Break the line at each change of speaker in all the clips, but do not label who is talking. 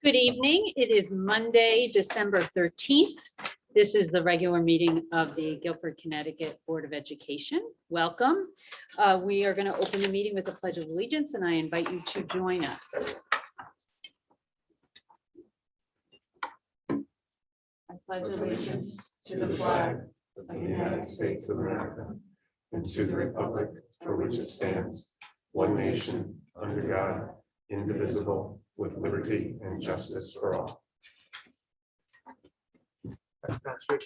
Good evening. It is Monday, December 13th. This is the regular meeting of the Guilford, Connecticut Board of Education. Welcome. We are going to open the meeting with a pledge of allegiance, and I invite you to join us. I pledge allegiance to the flag of the United States of America and to the republic for which it stands, one nation, under God, indivisible, with liberty and justice for all.
Master,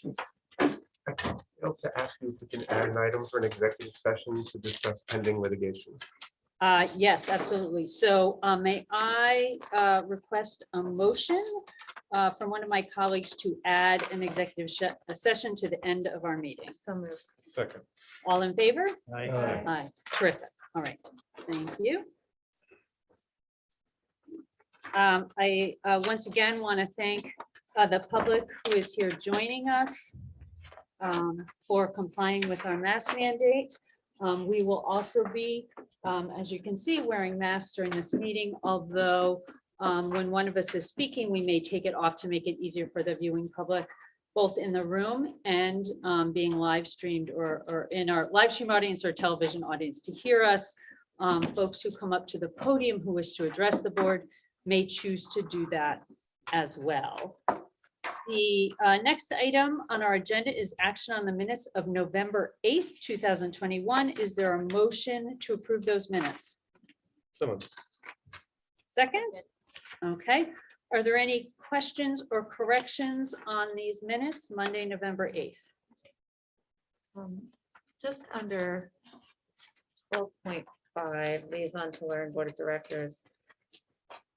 I failed to ask you if we can add an item for an executive session to discuss pending litigation.
Yes, absolutely. So may I request a motion from one of my colleagues to add an executive session to the end of our meeting?
So moved.
Second.
All in favor?
Aye.
Aye. Terrific. All right. Thank you. I once again want to thank the public who is here joining us for complying with our mask mandate. We will also be, as you can see, wearing masks during this meeting, although when one of us is speaking, we may take it off to make it easier for the viewing public, both in the room and being live streamed or in our live stream audience or television audience to hear us. Folks who come up to the podium who wish to address the board may choose to do that as well. The next item on our agenda is action on the minutes of November 8th, 2021. Is there a motion to approve those minutes?
Someone.
Second? Okay. Are there any questions or corrections on these minutes, Monday, November 8th?
Just under 12.5, liaison to learn board of directors.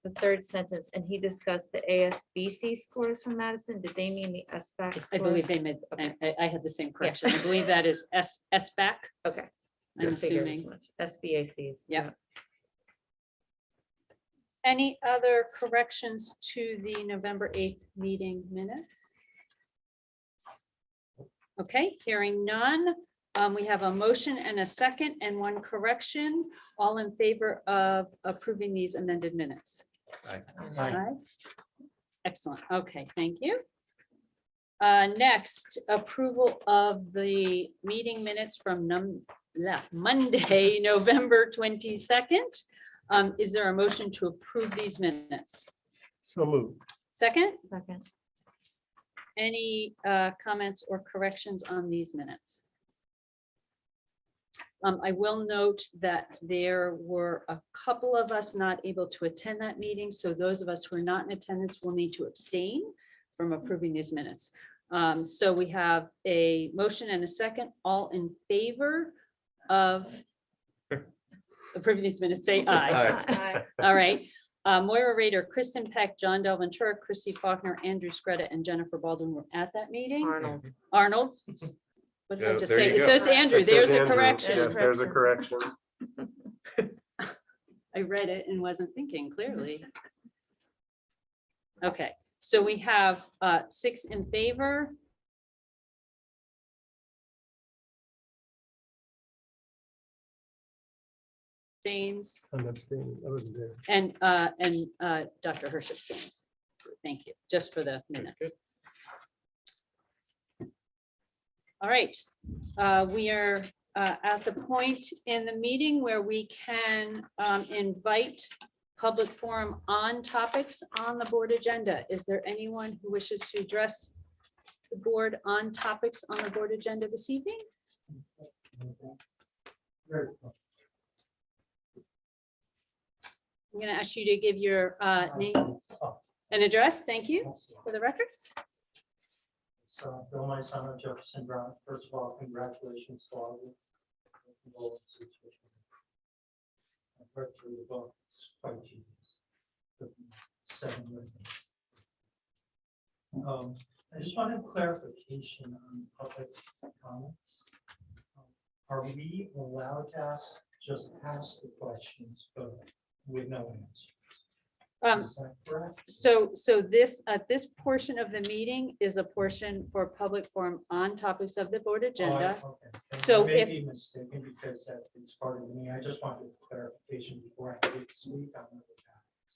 The third sentence, and he discussed the ASBC scores from Madison. Did they mean the SBAC scores?
I believe they made, I had the same correction. I believe that is SBAC.
Okay.
I'm
I figured as
assuming.
much. SBACs.
Yeah. Any other corrections to the November 8th meeting minutes? Okay, hearing none. We have a motion and a second and one correction. All in favor of approving these amended minutes?
Aye.
Aye. Excellent. Okay, thank you. Next, approval of the meeting minutes from Monday, November 22nd. Is there a motion to approve these minutes?
So moved.
Second,
Second.
any comments or corrections on these minutes? I will note that there were a couple of us not able to attend that meeting. So those of us who are not in attendance will need to abstain from approving these minutes. So we have a motion and a second. All in favor of approving these minutes, say aye.
Aye.
All right. Moira Rader, Kristen Peck, John Del Ventura, Christy Faulkner, Andrew Scretta, and Jennifer Baldwin were at that meeting.
Arnold.
Arnold. What did I
Yeah,
just
there
say?
you
It
go.
says Andrew.
It says
There's a
Andrew.
correction.
Yes, there's a correction.
I read it and wasn't thinking clearly. Okay, so we have 6 in favor. Abstains
I'm abstaining. I wasn't there.
and Dr. Hirsch abstains. Thank you, just for the minutes. All right, we are at the point in the meeting where we can invite public forum on topics on the board agenda. Is there anyone who wishes to address the board on topics on the board agenda this evening? I'm going to ask you to give your name and address. Thank you for the record.
So Bill, my son of Jefferson Brown, first of all, congratulations to all of you. I've read through the book, it's quite tedious. Took me 7 years. I just wanted clarification on public comments. Are we allowed to just ask the questions, but with no answer? Is that correct?
So this portion of the meeting is a portion for public forum on topics of the board agenda.
Oh, okay. And
So
I may
if-
be mistaken because it's part of me. I just wanted clarification before I could speak on it.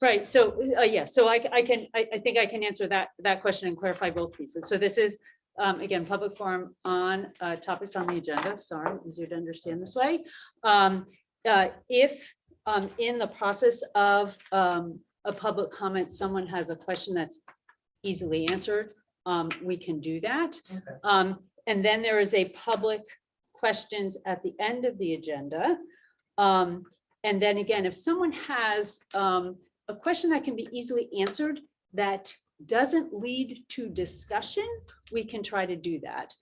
Right, so, yeah, so I think I can answer that question and clarify both pieces. So this is, again, public forum on topics on the agenda, sorry, easier to understand this way. If in the process of a public comment, someone has a question that's easily answered, we can do that.
Okay.
And then there is a public questions at the end of the agenda. And then again, if someone has a question that can be easily answered that doesn't lead to discussion, we can try to do that.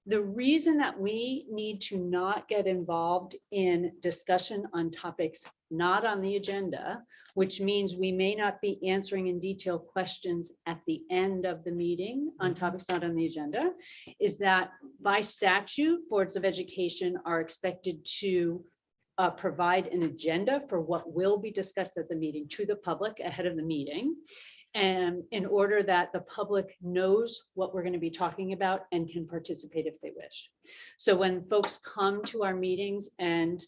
The reason that we need to not get involved in discussion on topics not on the agenda, which means we may not be answering in detail questions at the end of the meeting on topics not on the agenda, is that by statute, boards of education are expected to provide an agenda for what will be discussed at the meeting to the public ahead of the meeting. And in order that the public knows what we're going to be talking about and can participate if they wish. So when folks come to our meetings and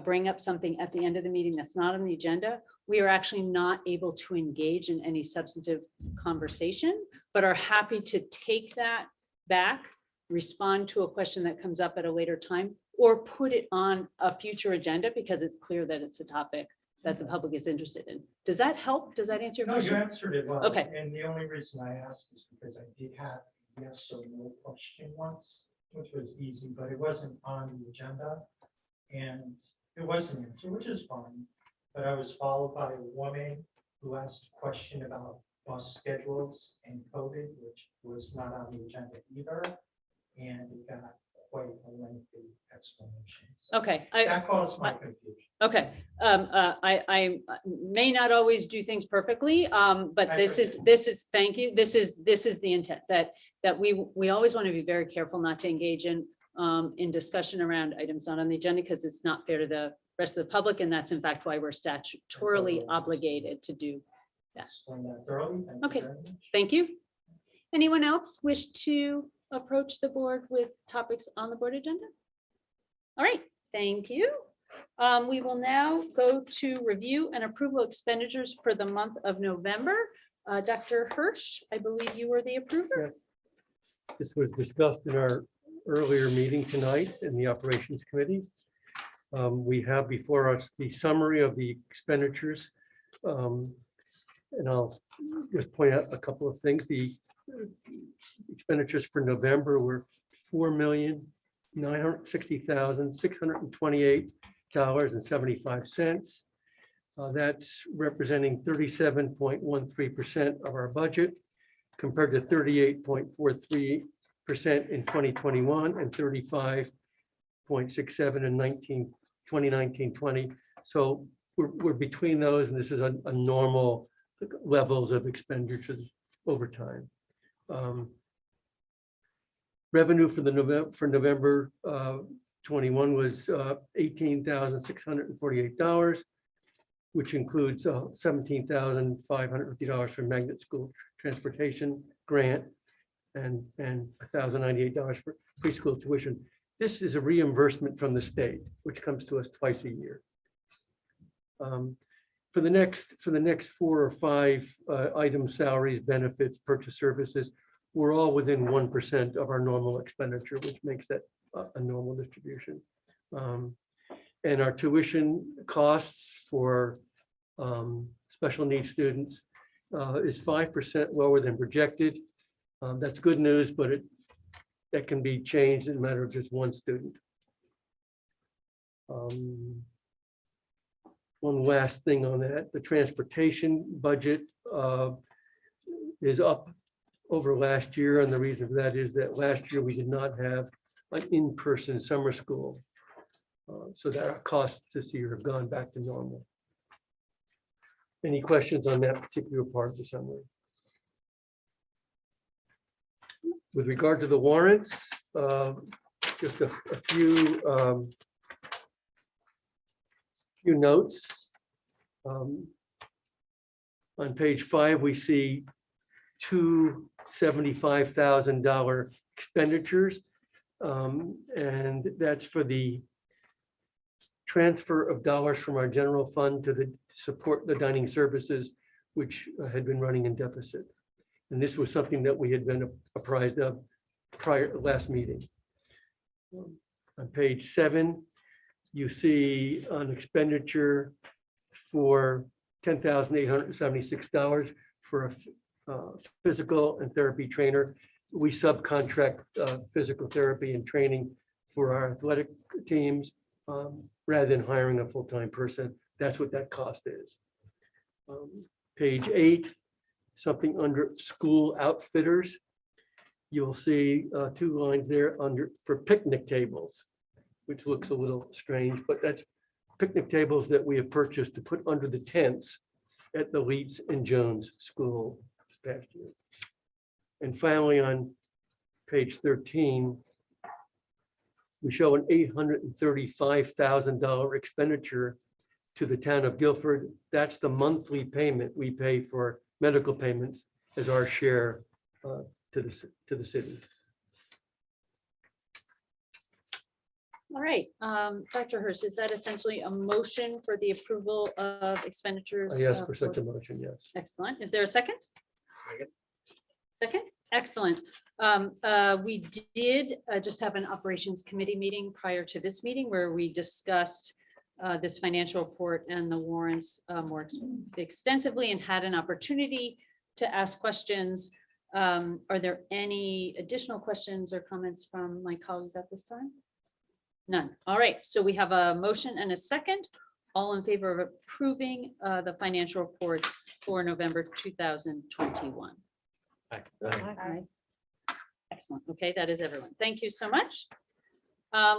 bring up something at the end of the meeting that's not on the agenda, we are actually not able to engage in any substantive conversation, but are happy to take that back, respond to a question that comes up at a later time, or put it on a future agenda because it's clear that it's a topic that the public is interested in. Does that help? Does that answer your
No, you
question?
answered it well.
Okay.
And the only reason I asked is because I did have a yes or no question once, which was easy, but it wasn't on the agenda. And it was an answer, which is fine. But I was followed by a woman who asked a question about bus schedules and COVID, which was not on the agenda either. And it got quite a lengthy explanation. So
Okay,
that caused my confusion.
okay. I may not always do things perfectly, but
I
this is, thank you. This is the intent that we always want to be very careful not to engage in discussion around items not on the agenda because it's not fair to the rest of the public. And that's in fact why we're statutorily obligated to do.
Explain that thoroughly. Thank you
Okay.
very much.
Thank you. Anyone else wish to approach the board with topics on the board agenda? All right, thank you. We will now go to review and approval expenditures for the month of November. Dr. Hirsch, I believe you were the approver.
Yes. This was discussed in our earlier meeting tonight in the Operations Committee. We have before us the summary of the expenditures. And I'll just point out a couple of things. The expenditures for November were $4,960,628.75. That's representing 37.13% of our budget, compared to 38.43% in 2021 and 35.67 in 2019-20. So we're between those, and this is a normal levels of expenditures over time. Revenue for November 21 was $18,648, which includes $17,550 for magnet school transportation grant and $1,098 for preschool tuition. This is a reimbursement from the state, which comes to us twice a year. For the next 4 or 5 items, salaries, benefits, purchase services, we're all within 1% of our normal expenditure, which makes that a normal distribution. And our tuition costs for special needs students is 5% lower than projected. That's good news, but that can be changed in a matter of just one student. One last thing on that, the transportation budget is up over last year, and the reason for that is that last year we did not have an in-person summer school, so that our costs this year have gone back to normal. Any questions on that particular part of the summary? With regard to the warrants, just a few notes. On page 5, we see two $75,000 expenditures, and that's for the transfer of dollars from our general fund to support the dining services, which had been running in deficit. And this was something that we had been apprised of last meeting. On page 7, you see an expenditure for $10,876 for a physical and therapy trainer. We subcontract physical therapy and training for our athletic teams rather than hiring a full-time person. That's what that cost is. Page 8, something under school outfitters. You'll see 2 lines there under for picnic tables, which looks a little strange, but that's picnic tables that we have purchased to put under the tents at the Leeds and Jones School this past year. And finally, on page 13, we show an $835,000 expenditure to the town of Guilford. That's the monthly payment we pay for medical payments as our share to the city.
All right, Dr. Hurst, is that essentially a motion for the approval of expenditures?
I ask for such a motion, yes.
Excellent. Is there a second? Second, excellent. We did just have an operations committee meeting prior to this meeting where we discussed this financial report and the warrants more extensively and had an opportunity to ask questions. Are there any additional questions or comments from my colleagues at this time? None. All right, so we have a motion and a second. All in favor of approving the financial reports for November 2021. Aye. Excellent. Okay, that is everyone. Thank you so much.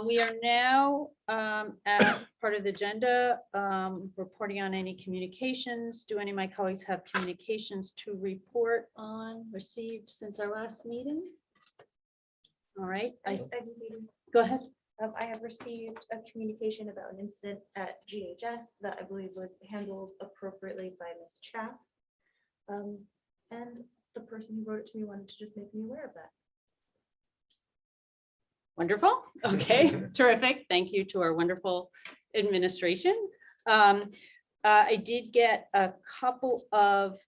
We are now at part of the agenda, reporting on any communications. Do any of my colleagues have communications to report on received since our last meeting? All right, go ahead.
I have received a communication about an incident at GHS that I believe was handled appropriately by Ms. Chapp. And the person who wrote it to me wanted to just make me aware of that.
Wonderful. Okay, terrific. Thank you to our wonderful administration. I did get a couple of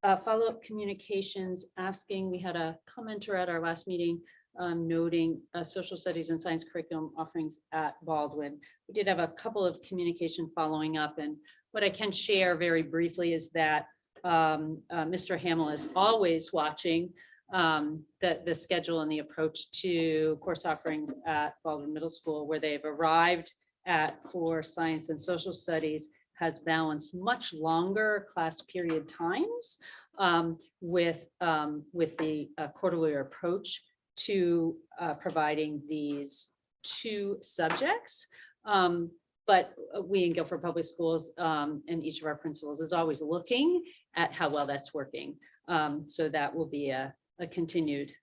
follow-up communications asking, we had a commenter at our last meeting noting social studies and science curriculum offerings at Baldwin. We did have a couple of communication following up, and what I can share very briefly is that Mr. Hamill is always watching the schedule and the approach to course offerings at Baldwin Middle School, where they've arrived at for science and social studies has balanced much longer class period times with the quarterly approach to providing these 2 subjects. But we in Guilford Public Schools and each of our principals is always looking at how well that's working. So that will be a continued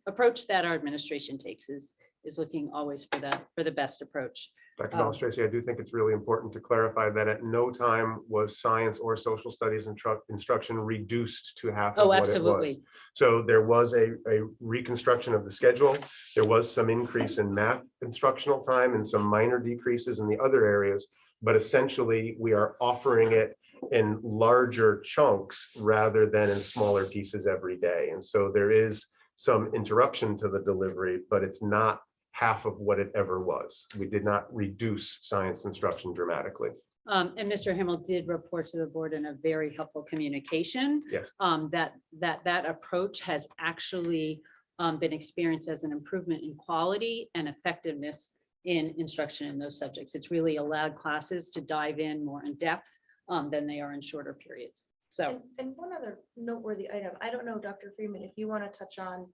approach that our administration takes is looking always for the best approach.
Dr. Balstraci, I do think it's really important to clarify that at no time was science or social studies instruction reduced to half of what
absolutely.
it was. So there was a reconstruction of the schedule. There was some increase in math instructional time and some minor decreases in the other areas, but essentially we are offering it in larger chunks rather than in smaller pieces every day. And so there is some interruption to the delivery, but it's not half of what it ever was. We did not reduce science instruction dramatically.
And Mr. Hamill did report to the board in a very helpful communication.
Yes.
That approach has actually been experienced as an improvement in quality and effectiveness in instruction in those subjects. It's really allowed classes to dive in more in depth than they are in shorter periods. So,
and one other noteworthy item, I don't know, Dr. Freeman, if you want to touch on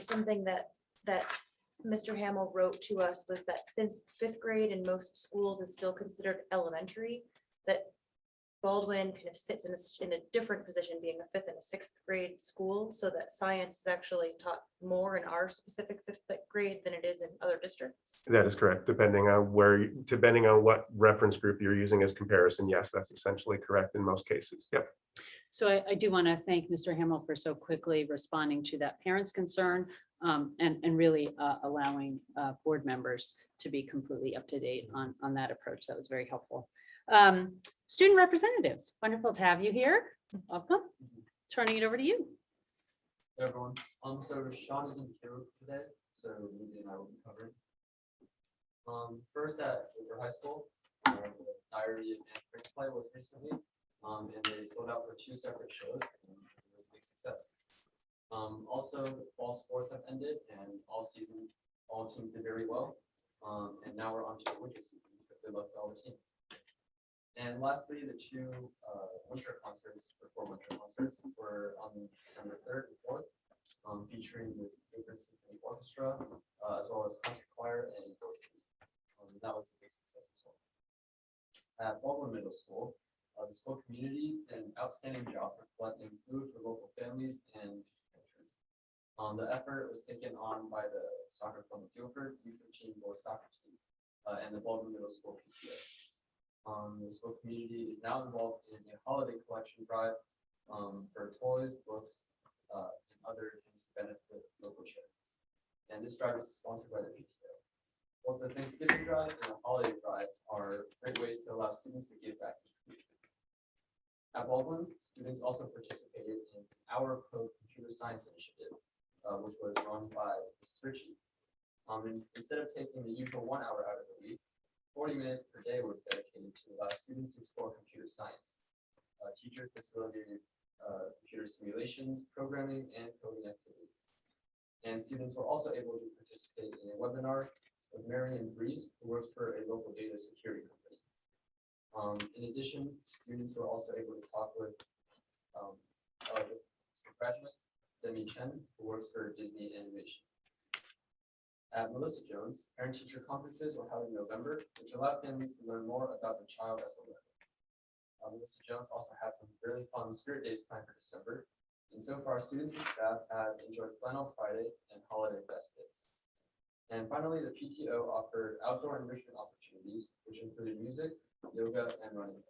something that Mr. Hamill wrote to us, was that since 5th grade in most schools is still considered elementary, that Baldwin kind of sits in a different position, being a 5th and a 6th grade school, so that science is actually taught more in our specific 5th grade than it is in other districts.
That is correct. Depending on what reference group you're using as comparison. Yes, that's essentially correct in most cases. Yep.
so I do want to thank Mr. Hamill for so quickly responding to that parent's concern. and really allowing board members to be completely up to date on that approach. That was very helpful. Student representatives, wonderful to have you here. Welcome. Turning it over to you.
Hey, everyone. So Sean isn't here today, so Lindsay and I will be covering. First at Guilford High School, the diary and cricket play was recently, and they sold out for 2 separate shows. And it was a big success. Also, the fall sports have ended, and all teams did very well. And now we're on to the winter season, so good luck to all the teams. And lastly, the 2 winter concerts, or 4 winter concerts, were on December 3rd and 4th, featuring the Guilford Symphony Orchestra, as well as country choir and voices. That was a big success as well. At Baldwin Middle School, the school community did an outstanding job for collecting food for local families and patrons. The effort was taken on by the Soccer Club of Guilford, U13 boys soccer team, and the Baldwin Middle School PTA. The school community is now involved in a holiday collection drive for toys, books, and other things to benefit local charities. And this drive is sponsored by the PTO. Both the Thanksgiving drive and the holiday drive are great ways to allow students to give back to the community. At Baldwin, students also participated in Hour of Code Computer Science Initiative, which was run by Mrs. Ritchie. Instead of taking the usual 1 hour out of the week, 40 minutes per day were dedicated to allow students to explore computer science. Teachers facilitated computer simulations, programming, and coding activities. And students were also able to participate in a webinar with Marion Breeze, who works for a local data security company. In addition, students were also able to talk with graduate Demi Chen, who works for Disney Animation. At Melissa Jones, parent-teacher conferences were held in November, which allowed families to learn more about the child as a learner. Melissa Jones also had some really fun spirit days planned for December, and so far students and staff have enjoyed Flannel Friday and Holiday Fest days. And finally, the PTO offered outdoor enrichment opportunities, which included music, yoga, and running.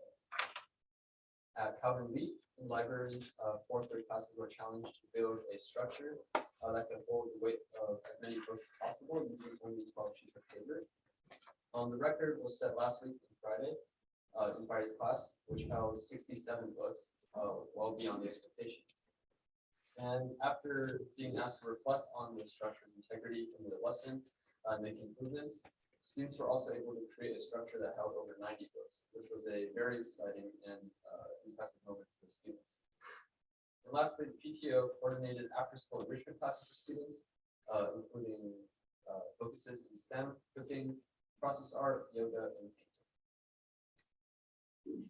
At Calvin Lee, the library, 4th grade classes were challenged to build a structure that could hold the weight of as many books as possible using only 12 sheets of paper. The record was set last week on Friday, in Friday's class, which held 67 books, well beyond the expectation. And after being asked to reflect on the structure's integrity from the lesson and make improvements, students were also able to create a structure that held over 90 books, which was a very exciting and impressive moment for the students. And lastly, the PTO coordinated after-school enrichment classes for students, including focuses in STEM, cooking, process art, yoga, and painting.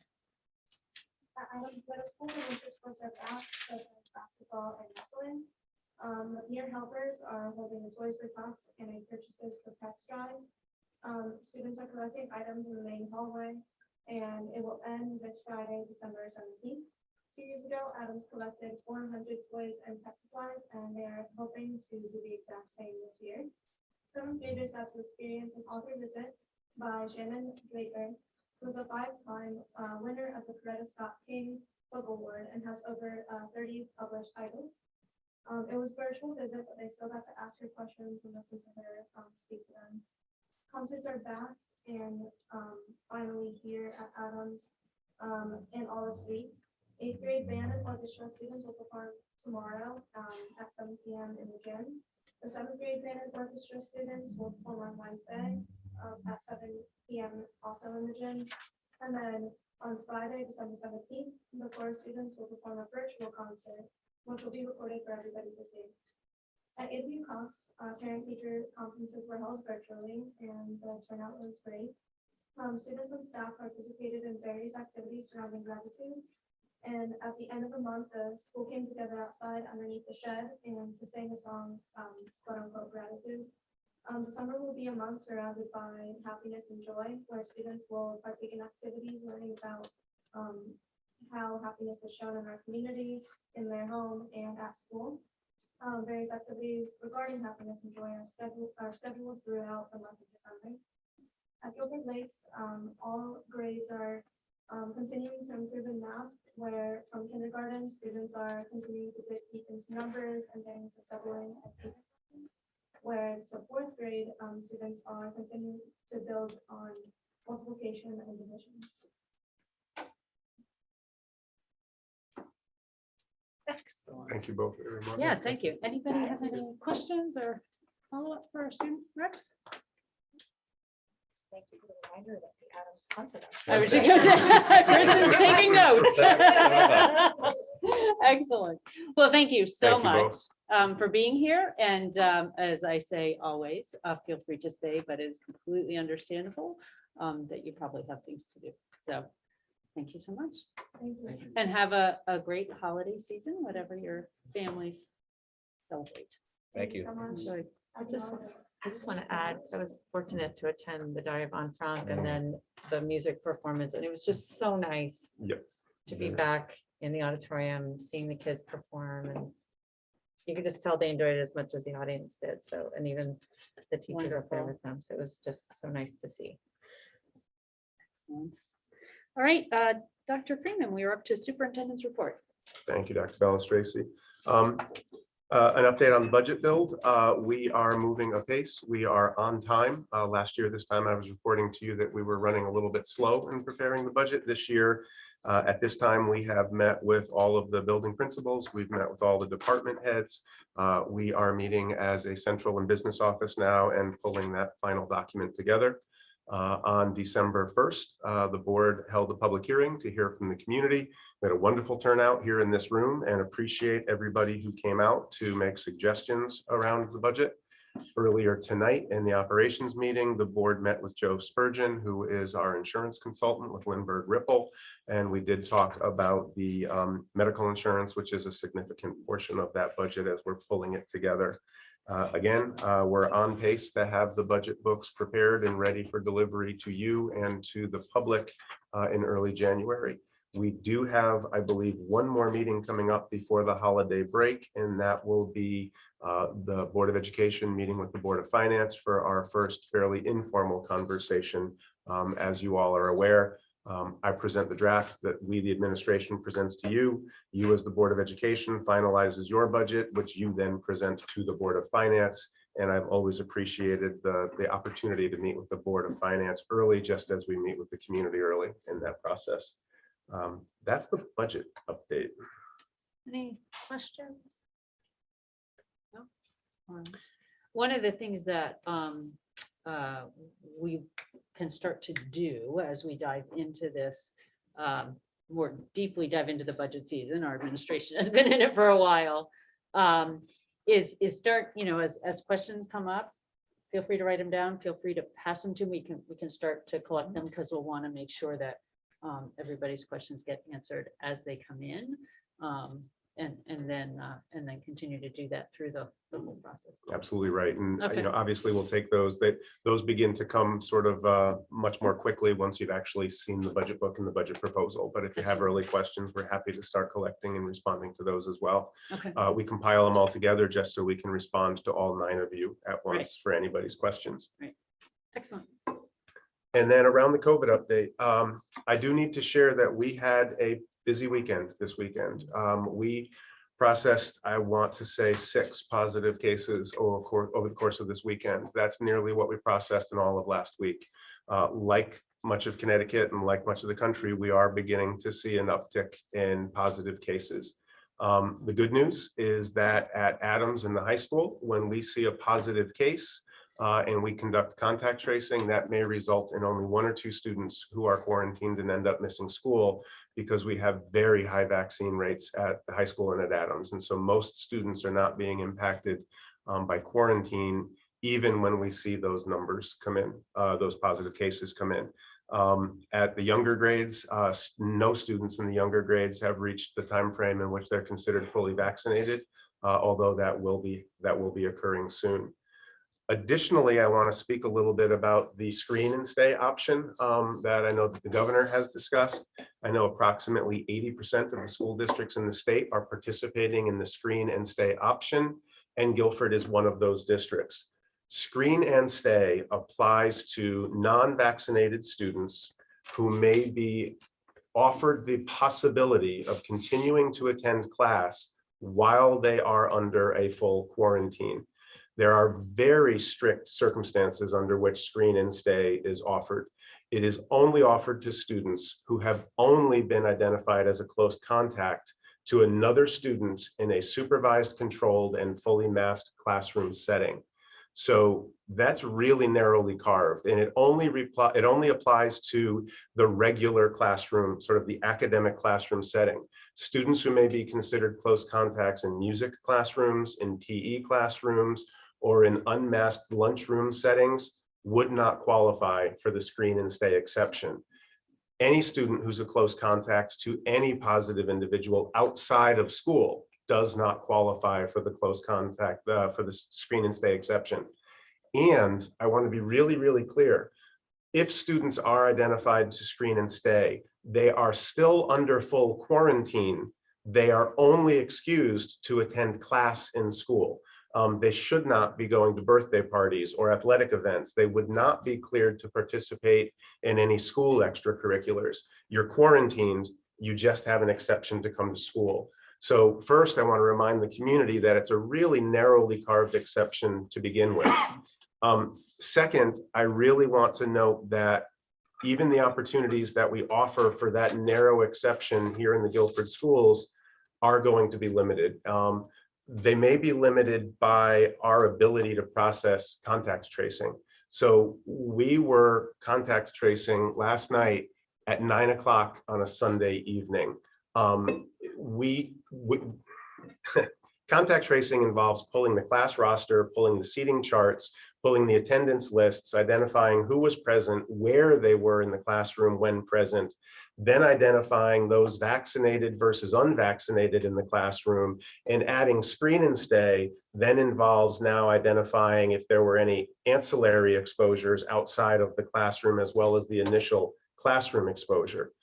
At Adams Middle School, the winter sports are back, such as basketball and wrestling. Near helpers are holding the Toys for Tots and a purchases for pets drives. Students are collecting items in the main hallway, and it will end this Friday, December 17th. 2 years ago, Adams collected 400 toys and pet supplies, and they are hoping to do the exact same this year. Some graders got to experience an author visit by Shannon Draper, who's a 5-time winner of the Coretta Scott King Book Award and has over 30 published titles. It was a virtual visit, but they still got to ask her questions and listen to her speak to them. Concerts are back and finally here at Adams and all this week. 8th grade band and orchestra students will perform tomorrow at 7 p.m. in the gym. The 7th grade band and orchestra students will perform on Wednesday at 7 p.m. also in the gym. And then on Friday, December 17th, the chorus students will perform a virtual concert, which will be recorded for everybody to see. At ABU Cox, parent-teacher conferences were held virtually, and the turnout was great. Students and staff participated in various activities surrounding gratitude. And at the end of the month, the school came together outside underneath the shed and to sing a song, quote unquote, gratitude. The summer will be a month surrounded by happiness and joy, where students will partake in activities learning about how happiness is shown in our community, in their home, and at school. Various activities regarding happiness and joy are scheduled throughout the month of December. At Guilford Lakes, all grades are continuing to improve in math, where from kindergarten, students are continuing to dig deep into numbers and getting to doubling and
where it's a fourth grade, students are continuing to build on multiplication and division.
Excellent.
Thank you both very much.
Yeah, thank you. Anybody have any questions or follow-up for our student reps?
Thank you for the reminder that the Adams sponsored us.
I was Kristen's taking notes. Excellent. Well, thank you so
Thank you
much
both.
for being here. And as I say always, feel free to stay, but it's completely understandable that you probably have things to do. So thank you so much.
Thank you.
And have a great holiday season, whatever your families celebrate.
Thank you so much.
Enjoy.
Happy
just-
holidays.
I just want to add, I was fortunate to attend the Diary of Anne Frank and then the music performance, and it was just so nice
Yep.
to be back in the auditorium, seeing the kids perform, and you could just tell they enjoyed it as much as the audience did. So, and even the teachers up there
Wonderful.
with them. So it was just so nice to see.
Excellent. All right, Dr. Freeman, we are up to superintendent's report.
Thank you, Dr. Balistraci. An update on the budget build. We are moving apace. We are on time. Last year, this time I was reporting to you that we were running a little bit slow in preparing the budget. This year, at this time, we have met with all of the building principals. We've met with all the department heads. We are meeting as a central and business office now and pulling that final document together. On December 1st, the board held a public hearing to hear from the community. We had a wonderful turnout here in this room and appreciate everybody who came out to make suggestions around the budget. Earlier tonight in the operations meeting, the board met with Joe Spurgeon, who is our insurance consultant with Lindbergh Ripple. And we did talk about the medical insurance, which is a significant portion of that budget as we're pulling it together. Again, we're on pace to have the budget books prepared and ready for delivery to you and to the public in early January. We do have, I believe, one more meeting coming up before the holiday break, and that will be the Board of Education meeting with the Board of Finance for our first fairly informal conversation. As you all are aware, I present the draft that we, the administration, presents to you. You, as the Board of Education, finalizes your budget, which you then present to the Board of Finance. And I've always appreciated the opportunity to meet with the Board of Finance early, just as we meet with the community early in that process. That's the budget update.
Any questions? No? All right. One of the things that we can start to do as we dive into this, more deeply dive into the budget season, our administration has been in it for a while, is start, as questions come up, feel free to write them down, feel free to pass them to me. We can start to collect them because we'll want to make sure that everybody's questions get answered as they come in, and then continue to do that through the whole process.
Absolutely right. And,
Okay.
obviously we'll take those begin to come sort of much more quickly once you've actually seen the budget book and the budget proposal. But if you have early questions, we're happy to start collecting and responding to those as well.
Okay.
We compile them all together just so we can respond to all 9 of you at once for anybody's questions.
Excellent.
And then around the COVID update, I do need to share that we had a busy weekend this weekend. We processed, I want to say, 6 positive cases over the course of this weekend. That's nearly what we processed in all of last week. Like much of Connecticut and like much of the country, we are beginning to see an uptick in positive cases. The good news is that at Adams in the high school, when we see a positive case, and we conduct contact tracing, that may result in only 1 or 2 students who are quarantined and end up missing school because we have very high vaccine rates at the high school and at Adams. And so most students are not being impacted by quarantine, even when we see those numbers come in, those positive cases come in. At the younger grades, no students in the younger grades have reached the time frame in which they're considered fully vaccinated, although that will be occurring soon. Additionally, I want to speak a little bit about the screen and stay option that I know that the governor has discussed. I know approximately 80% of the school districts in the state are participating in the screen and stay option, and Guilford is one of those districts. Screen and stay applies to non-vaccinated students who may be offered the possibility of continuing to attend class while they are under a full quarantine. There are very strict circumstances under which screen and stay is offered. It is only offered to students who have only been identified as a close contact to another student in a supervised, controlled, and fully masked classroom setting. So that's really narrowly carved, and it only applies to the regular classroom, sort of the academic classroom setting. Students who may be considered close contacts in music classrooms, in PE classrooms, or in unmasked lunchroom settings would not qualify for the screen and stay exception. Any student who's a close contact to any positive individual outside of school does not qualify for the close contact, for the screen and stay exception. And I want to be really, really clear. If students are identified to screen and stay, they are still under full quarantine. They are only excused to attend class in school. They should not be going to birthday parties or athletic events. They would not be cleared to participate in any school extracurriculars. You're quarantined, you just have an exception to come to school. So first, I want to remind the community that it's a really narrowly carved exception to begin with. Second, I really want to note that even the opportunities that we offer for that narrow exception here in the Guilford schools are going to be limited. They may be limited by our ability to process contact tracing. So we were contact tracing last night at 9 o'clock on a Sunday evening. Contact tracing involves pulling the class roster, pulling the seating charts, pulling the attendance lists, identifying who was present, where they were in the classroom when present, then identifying those vaccinated versus unvaccinated in the classroom, and adding screen and stay then involves now identifying if there were any ancillary exposures outside of the classroom as well as the initial classroom exposure.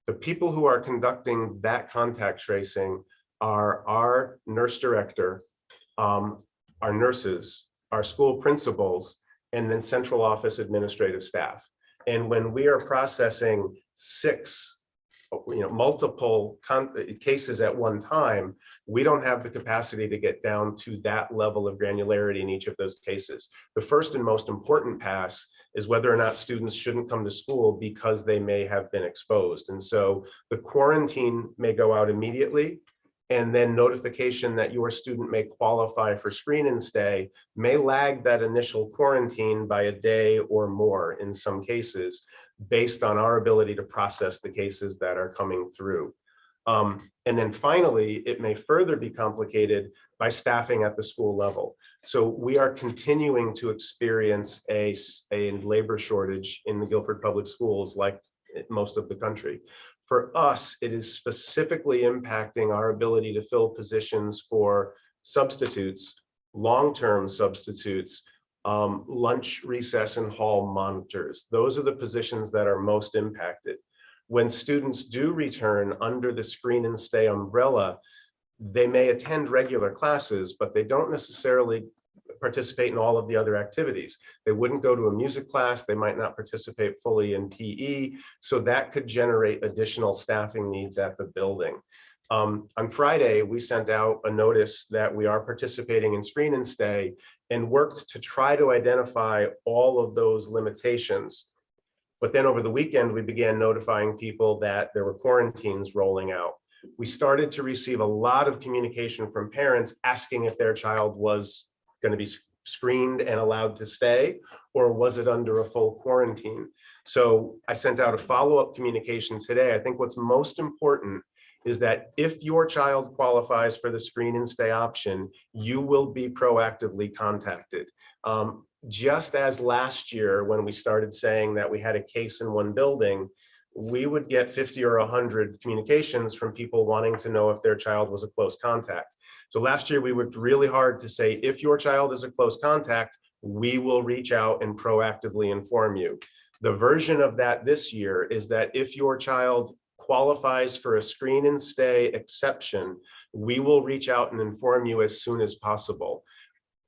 The people who are conducting that contact tracing are our nurse director, our nurses, our school principals, and then central office administrative staff. And when we are processing multiple cases at one time, we don't have the capacity to get down to that level of granularity in each of those cases. The first and most important pass is whether or not students shouldn't come to school because they may have been exposed. And so the quarantine may go out immediately, and then notification that your student may qualify for screen and stay may lag that initial quarantine by a day or more in some cases, based on our ability to process the cases that are coming through. And then finally, it may further be complicated by staffing at the school level. So we are continuing to experience a labor shortage in the Guilford Public Schools, like most of the country. For us, it is specifically impacting our ability to fill positions for substitutes, long-term substitutes, lunch, recess, and hall monitors. Those are the positions that are most impacted. When students do return under the screen and stay umbrella, they may attend regular classes, but they don't necessarily participate in all of the other activities. They wouldn't go to a music class. They might not participate fully in PE. So that could generate additional staffing needs at the building. On Friday, we sent out a notice that we are participating in screen and stay and worked to try to identify all of those limitations. But then over the weekend, we began notifying people that there were quarantines rolling out. We started to receive a lot of communication from parents asking if their child was going to be screened and allowed to stay, or was it under a full quarantine? So I sent out a follow-up communication today. I think what's most important is that if your child qualifies for the screen and stay option, you will be proactively contacted. Just as last year, when we started saying that we had a case in one building, we would get 50 or 100 communications from people wanting to know if their child was a close contact. So last year, we worked really hard to say, if your child is a close contact, we will reach out and proactively inform you. The version of that this year is that if your child qualifies for a screen and stay exception, we will reach out and inform you as soon as possible.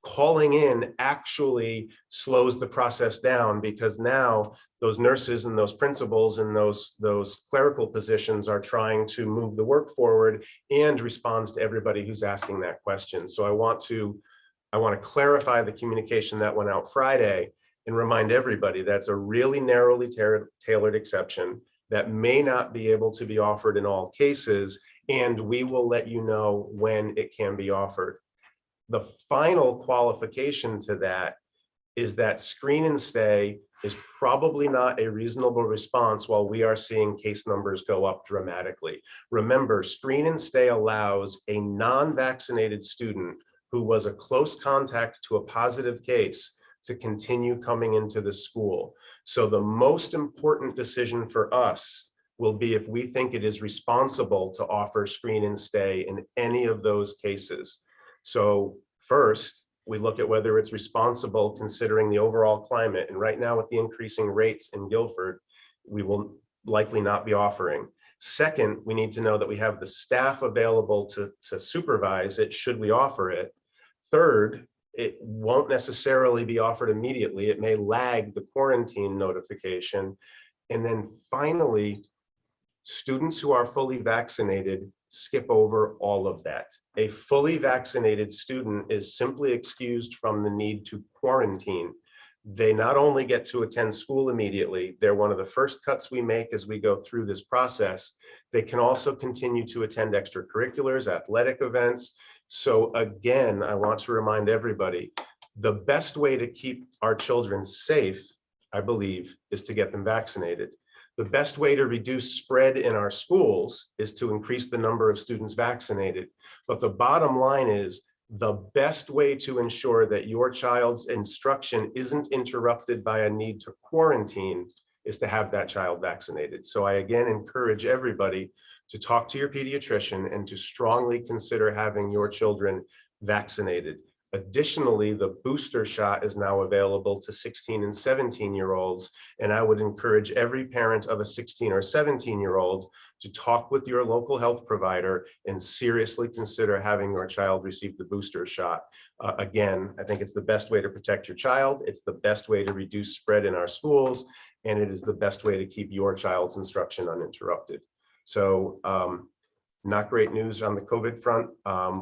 Calling in actually slows the process down, because now those nurses and those principals and those clerical positions are trying to move the work forward and respond to everybody who's asking that question. So I want to I want to clarify the communication that went out Friday and remind everybody that's a really narrowly tailored exception that may not be able to be offered in all cases, and we will let you know when it can be offered. The final qualification to that is that screen and stay is probably not a reasonable response while we are seeing case numbers go up dramatically. Remember, screen and stay allows a non-vaccinated student who was a close contact to a positive case to continue coming into the school. So the most important decision for us will be if we think it is responsible to offer screen and stay in any of those cases. So first, we look at whether it's responsible considering the overall climate. And right now with the increasing rates in Guilford, we will likely not be offering. Second, we need to know that we have the staff available to supervise it should we offer it. Third, it won't necessarily be offered immediately. It may lag the quarantine notification. And then finally, students who are fully vaccinated skip over all of that. A fully vaccinated student is simply excused from the need to quarantine. They not only get to attend school immediately, they're one of the first cuts we make as we go through this process. They can also continue to attend extracurriculars, athletic events. So again, I want to remind everybody, the best way to keep our children safe, I believe, is to get them vaccinated. The best way to reduce spread in our schools is to increase the number of students vaccinated. But the bottom line is the best way to ensure that your child's instruction isn't interrupted by a need to quarantine is to have that child vaccinated. So I again encourage everybody to talk to your pediatrician and to strongly consider having your children vaccinated. Additionally, the booster shot is now available to 16 and 17-year-olds. And I would encourage every parent of a 16 or 17-year-old to talk with your local health provider and seriously consider having your child receive the booster shot. Again, I think it's the best way to protect your child. It's the best way to reduce spread in our schools. And it is the best way to keep your child's instruction uninterrupted. So, not great news on the COVID front.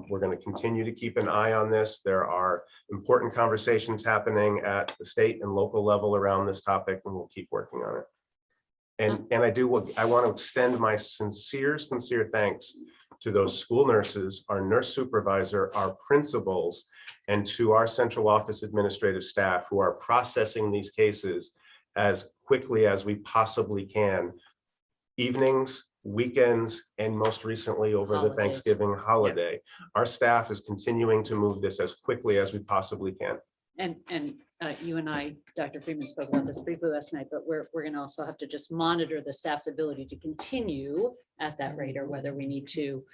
We're going to continue to keep an eye on this. There are important conversations happening at the state and local level around this topic, and we'll keep working on it. And I want to extend my sincere thanks to those school nurses, our nurse supervisor, our principals, and to our central office administrative staff who are processing these cases as quickly as we possibly can. Evenings, weekends, and most recently over the
Holidays.
Thanksgiving holiday. Our staff is continuing to move this as quickly as we possibly can.
And you and I, Dr. Freeman, spoke about this briefly last night, but we're going to also have to just monitor the staff's ability to continue at that rate, or whether we need to,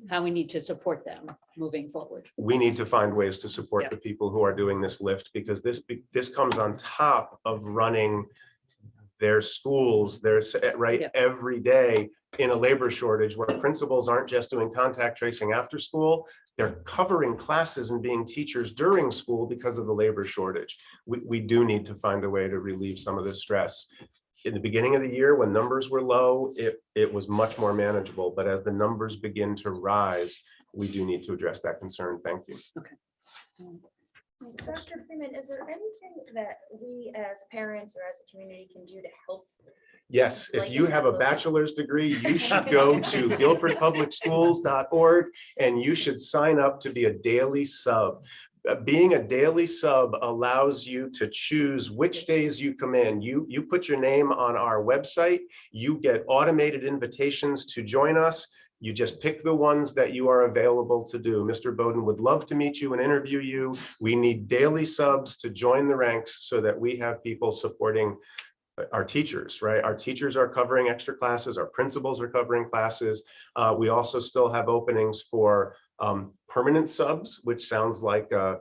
how we need to support them moving forward.
We need to find ways to support
Yeah.
the people who are doing this lift, because this comes on top of running their schools, right,
Yeah.
every day in a labor shortage where principals aren't just doing contact tracing after school, they're covering classes and being teachers during school because of the labor shortage. We do need to find a way to relieve some of this stress. In the beginning of the year, when numbers were low, it was much more manageable, but as the numbers begin to rise, we do need to address that concern. Thank you.
Dr. Freeman, is there anything that we as parents or as a community can do to help?
Yes, if you have a bachelor's degree, you should go to guilfordpublicschools.org and you should sign up to be a daily sub. Being a daily sub allows you to choose which days you come in. You put your name on our website, you get automated invitations to join us. You just pick the ones that you are available to do. Mr. Bowden would love to meet you and interview you. We need daily subs to join the ranks so that we have people supporting our teachers, right? Our teachers are covering extra classes. Our principals are covering classes. We also still have openings for permanent subs, which sounds like an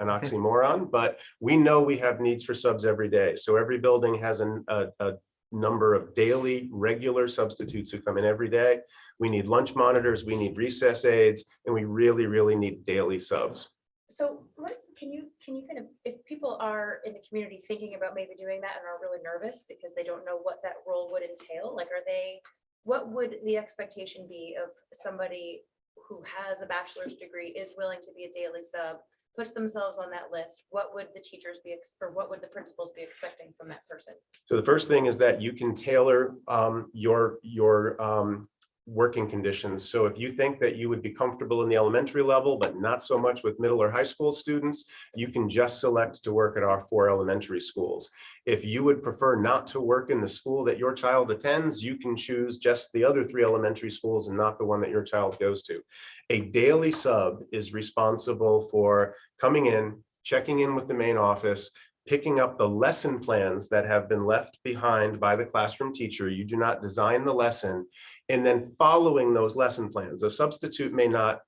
oxymoron, but we know we have needs for subs every day. So every building has a number of daily regular substitutes who come in every day. We need lunch monitors, we need recess aides, and we really, really need daily subs.
So can you kind of, if people are in the community thinking about maybe doing that and are really nervous because they don't know what that role would entail, like what would the expectation be of somebody who has a bachelor's degree, is willing to be a daily sub? puts themselves on that list, what would the teachers be, or what would the principals be expecting from that person?
So the first thing is that you can tailor your working conditions. So if you think that you would be comfortable in the elementary level, but not so much with middle or high school students, you can just select to work at our 4 elementary schools. If you would prefer not to work in the school that your child attends, you can choose just the other 3 elementary schools and not the one that your child goes to. A daily sub is responsible for coming in, checking in with the main office, picking up the lesson plans that have been left behind by the classroom teacher. You do not design the lesson, and then following those lesson plans. A substitute may not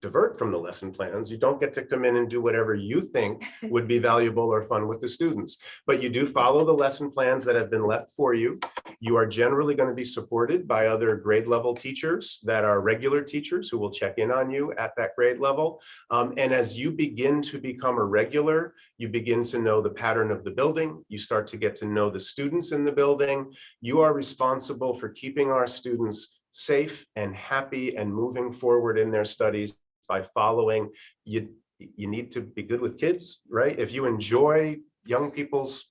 divert from the lesson plans. You don't get to come in and do whatever you think would be valuable or fun with the students, but you do follow the lesson plans that have been left for you. You are generally going to be supported by other grade level teachers that are regular teachers who will check in on you at that grade level. And as you begin to become a regular, you begin to know the pattern of the building. You start to get to know the students in the building. You are responsible for keeping our students safe and happy and moving forward in their studies by following. You need to be good with kids, right? If you enjoy young people's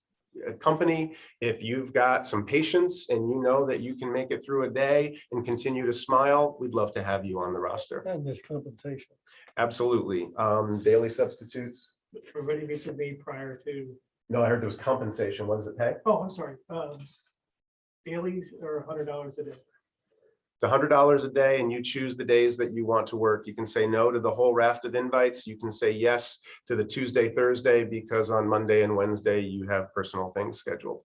company, if you've got some patience and you know that you can make it through a day and continue to smile, we'd love to have you on the roster.
And there's compensation.
Absolutely. Daily substitutes.
Everybody needs to be prior to,
No, I heard there was compensation. What does it pay?
oh, I'm sorry. Dailies are $100 a day.
It's $100 a day, and you choose the days that you want to work. You can say no to the whole raft of invites. You can say yes to the Tuesday, Thursday, because on Monday and Wednesday you have personal things scheduled.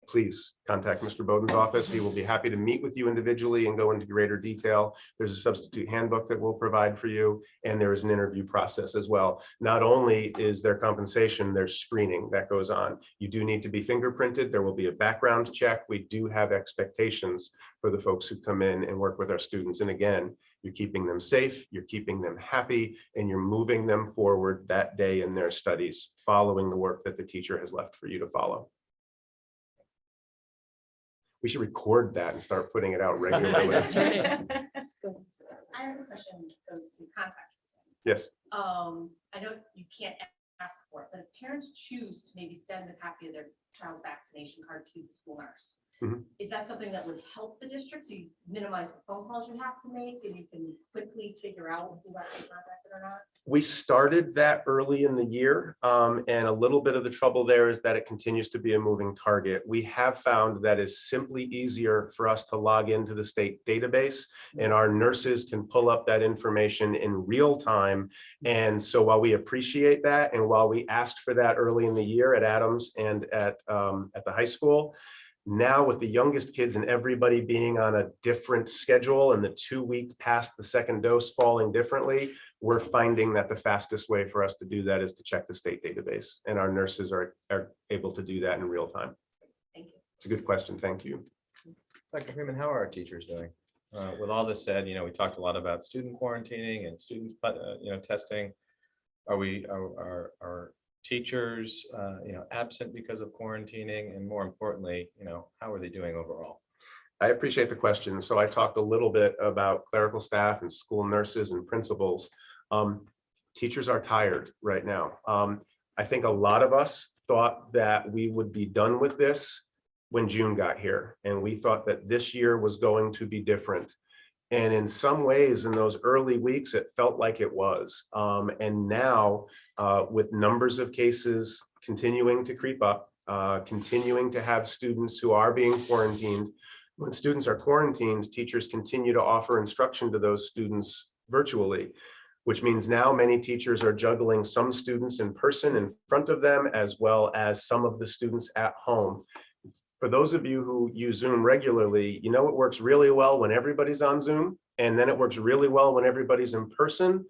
Please contact Mr. Bowden's office. He will be happy to meet with you individually and go into greater detail. There's a substitute handbook that we'll provide for you, and there is an interview process as well. Not only is there compensation, there's screening that goes on. You do need to be fingerprinted. There will be a background check. We do have expectations for the folks who come in and work with our students. And again, you're keeping them safe, you're keeping them happy, and you're moving them forward that day in their studies, following the work that the teacher has left for you to follow. We should record that and start putting it out regularly.
That's right.
I have a question that goes to contact tracing.
Yes.
I know you can't ask for it, but if parents choose to maybe send a copy of their child's vaccination card to the school nurse, is that something that would help the district? So you minimize the phone calls you have to make and you can quickly figure out who got contacted or not?
We started that early in the year, and a little bit of the trouble there is that it continues to be a moving target. We have found that it's simply easier for us to log into the state database, and our nurses can pull up that information in real time. And so while we appreciate that, and while we asked for that early in the year at Adams and at the high school, now with the youngest kids and everybody being on a different schedule and the 2 week past the second dose falling differently, we're finding that the fastest way for us to do that is to check the state database, and our nurses are able to do that in real time.
Thank you.
It's a good question. Thank you.
Dr. Freeman, how are our teachers doing? With all this said, we talked a lot about student quarantining and students, testing. Are teachers, absent because of quarantining, and more importantly, how are they doing overall?
I appreciate the question. So I talked a little bit about clerical staff and school nurses and principals. Teachers are tired right now. I think a lot of us thought that we would be done with this when June got here, and we thought that this year was going to be different. And in some ways, in those early weeks, it felt like it was. And now, with numbers of cases continuing to creep up, continuing to have students who are being quarantined. When students are quarantined, teachers continue to offer instruction to those students virtually, which means now many teachers are juggling some students in person in front of them, as well as some of the students at home. For those of you who use Zoom regularly, it works really well when everybody's on Zoom, and then it works really well when everybody's in person.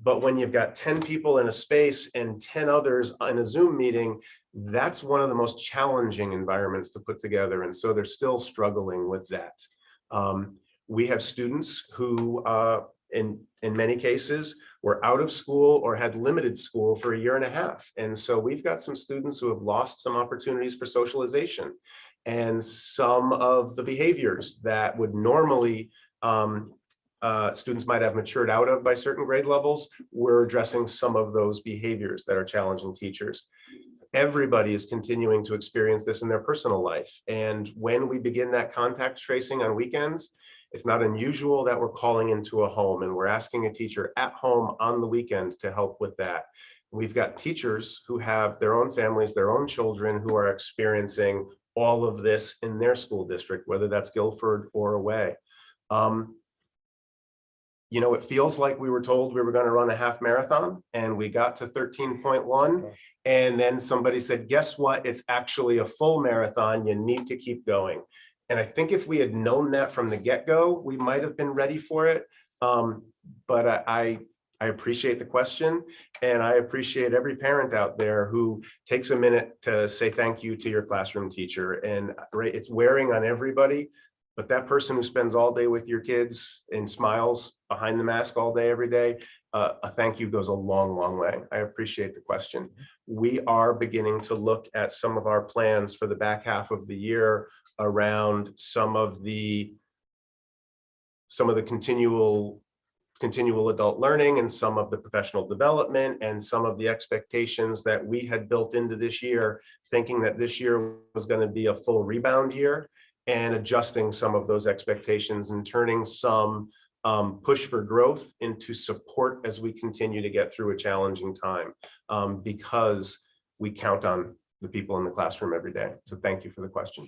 But when you've got 10 people in a space and 10 others in a Zoom meeting, that's one of the most challenging environments to put together. And so they're still struggling with that. We have students who, in many cases, were out of school or had limited school for 1.5 years. And so we've got some students who have lost some opportunities for socialization, and some of the behaviors that would normally students might have matured out of by certain grade levels, we're addressing some of those behaviors that are challenging teachers. Everybody is continuing to experience this in their personal life. And when we begin that contact tracing on weekends, it's not unusual that we're calling into a home and we're asking a teacher at home on the weekend to help with that. We've got teachers who have their own families, their own children who are experiencing all of this in their school district, whether that's Guilford or away. You know, it feels like we were told we were going to run a half marathon and we got to 13.1. And then somebody said, guess what? It's actually a full marathon. You need to keep going. And I think if we had known that from the get-go, we might have been ready for it. But I appreciate the question. And I appreciate every parent out there who takes a minute to say thank you to your classroom teacher. And right, it's wearing on everybody. But that person who spends all day with your kids and smiles behind the mask all day, every day, a thank you goes a long, long way. I appreciate the question. We are beginning to look at some of our plans for the back half of the year around some of the continual adult learning and some of the professional development and some of the expectations that we had built into this year, thinking that this year was going to be a full rebound year, and adjusting some of those expectations and turning some push for growth into support as we continue to get through a challenging time, because we count on the people in the classroom every day. So thank you for the question.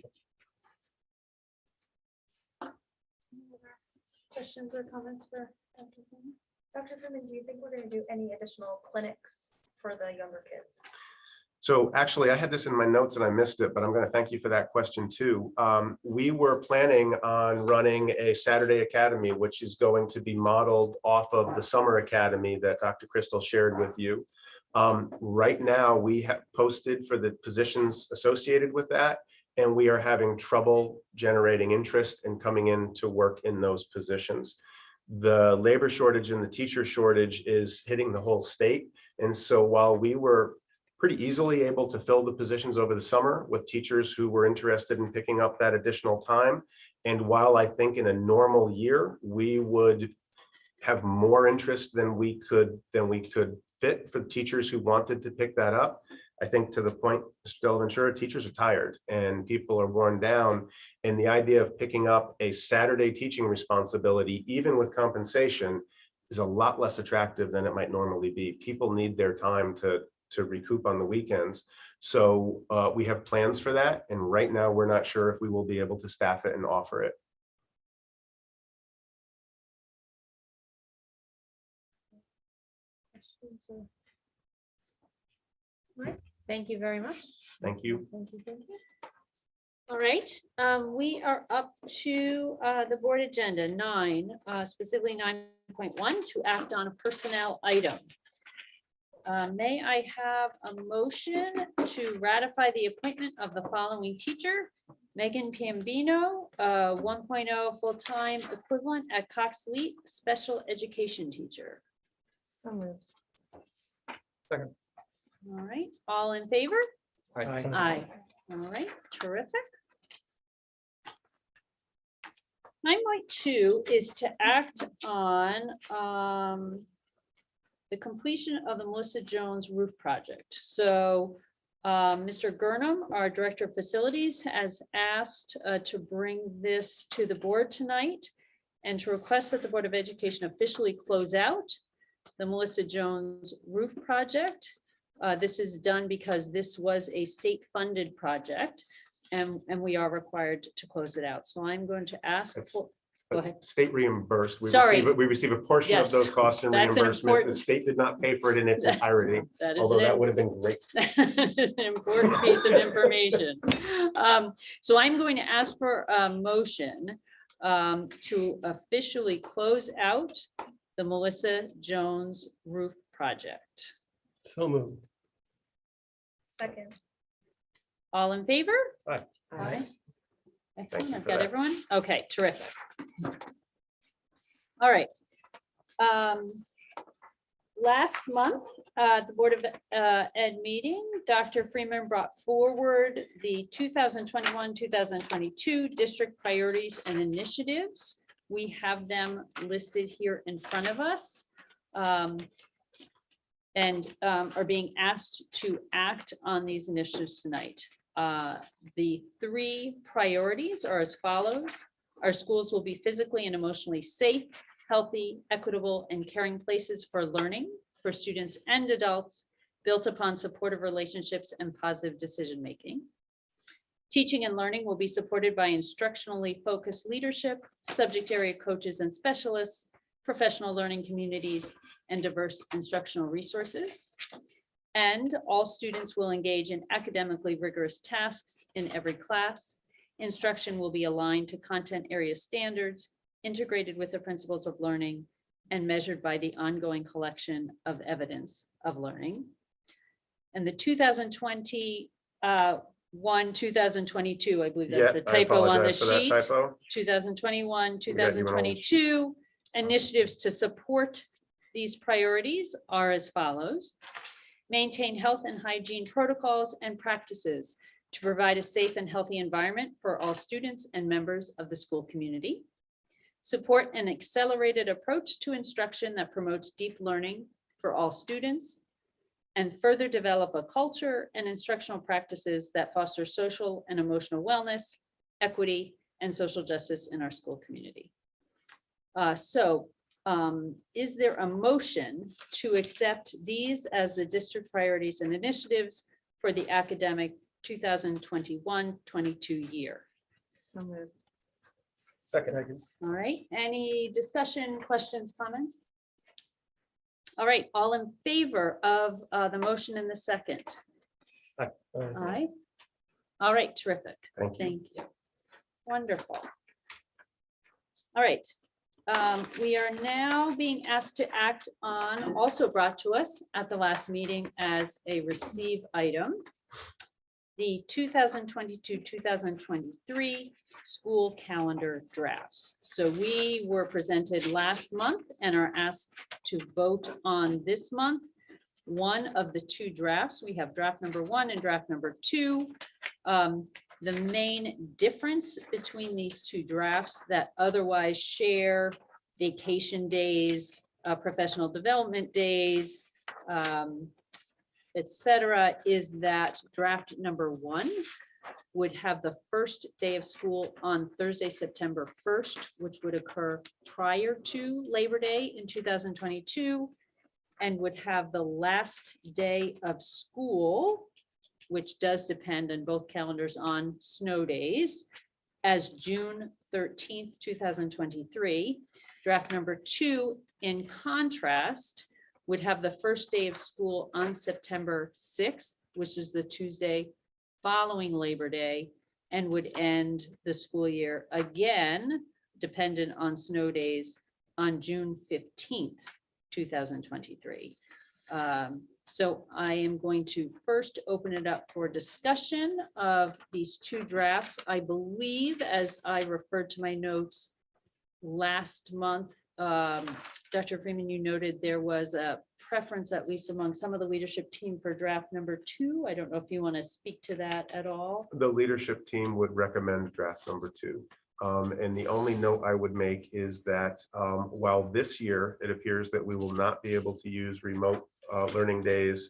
Questions or comments for Dr. Freeman? Dr. Freeman, do you think we're going to do any additional clinics for the younger kids?
So actually, I had this in my notes and I missed it, but I'm going to thank you for that question too. We were planning on running a Saturday Academy, which is going to be modeled off of the Summer Academy that Dr. Crystal shared with you. Right now, we have posted for the positions associated with that, and we are having trouble generating interest and coming in to work in those positions. The labor shortage and the teacher shortage is hitting the whole state. And so while we were pretty easily able to fill the positions over the summer with teachers who were interested in picking up that additional time, and while I think in a normal year, we would have more interest than we could fit for the teachers who wanted to pick that up. I think to the point, Mr. Delaventura, teachers are tired and people are worn down. And the idea of picking up a Saturday teaching responsibility, even with compensation, is a lot less attractive than it might normally be. People need their time to recoup on the weekends. So we have plans for that. And right now, we're not sure if we will be able to staff it and offer it.
Right. Thank you very much.
Thank you.
Thank you. Thank you. All right, we are up to the board agenda 9, specifically 9.1, to act on a personnel item. May I have a motion to ratify the appointment of the following teacher: Megan Piambino, 1.0 full-time equivalent at Cox Leet, special education teacher.
So moved.
Second.
All right, all in favor?
Aye.
Aye. All right, terrific. 9.2 is to act on the completion of the Melissa Jones roof project. So Mr. Gurnham, our Director of Facilities, has asked to bring this to the board tonight and to request that the Board of Education officially close out the Melissa Jones roof project. This is done because this was a state-funded project, and we are required to close it out. So I'm going to ask for, go ahead.
State reimbursed.
Sorry.
We receive a portion
Yes,
of those costs and
that's an
reimbursement. The
important-
state did not pay for it in its entirety,
That is
although that
an
would have been great.
important piece of information. So I'm going to ask for a motion to officially close out the Melissa Jones roof project.
So moved.
Second.
All in favor?
Aye.
Aye. Excellent.
you
I've
for
got
that.
everyone. Okay, terrific. All right. Last month, the Board of Ed meeting, Dr. Freeman brought forward the 2021-2022 district priorities and initiatives We have them listed here in front of us. And are being asked to act on these initiatives tonight. The 3 priorities are as follows. Our schools will be physically and emotionally safe, healthy, equitable, and caring places for learning for students and adults, built upon supportive relationships and positive decision-making. Teaching and learning will be supported by instructionally focused leadership, subject area coaches and specialists, professional learning communities, and diverse instructional resources. And all students will engage in academically rigorous tasks in every class. Instruction will be aligned to content area standards, integrated with the principles of learning, and measured by the ongoing collection of evidence of learning. And the 2022, I believe that's
Yeah,
a
I
typo on the
apologize for that
sheet.
typo.
2021,
got you an old
2022 initiatives to support these priorities are as follows. Maintain health and hygiene protocols and practices to provide a safe and healthy environment for all students and members of the school community. Support an accelerated approach to instruction that promotes deep learning for all students, and further develop a culture and instructional practices that foster social and emotional wellness, equity, and social justice in our school community. Is there a motion to accept these as the district priorities and initiatives for the academic 2021-22 year?
So moved.
Second.
All right, any discussion, questions, comments? All right, all in favor of the motion in the second?
Aye.
All right. All right, terrific.
Thank you.
Thank you. Wonderful. All right. We are now being asked to act on, also brought to us at the last meeting as a receive item, the 2022-2023 school calendar drafts. So we were presented last month and are asked to vote on this month one of the 2 drafts. We have draft number 1 and draft number 2. The main difference between these 2 drafts that otherwise share vacation days, professional development days, etc., is that draft number 1 would have the first day of school on Thursday, September 1st, which would occur prior to Labor Day in 2022, and would have the last day of school, which does depend on both calendars on snow days, as June 13th, 2023. Draft number 2, in contrast, would have the first day of school on September 6th, which is the Tuesday following Labor Day, and would end the school year again, dependent on snow days, on June 15th, 2023. So I am going to first open it up for discussion of these 2 drafts. I believe, as I referred to my notes last month, Dr. Freeman, you noted there was a preference, at least among some of the leadership team, for draft number 2. I don't know if you want to speak to that at all.
The leadership team would recommend draft number 2. And the only note I would make is that while this year it appears that we will not be able to use remote learning days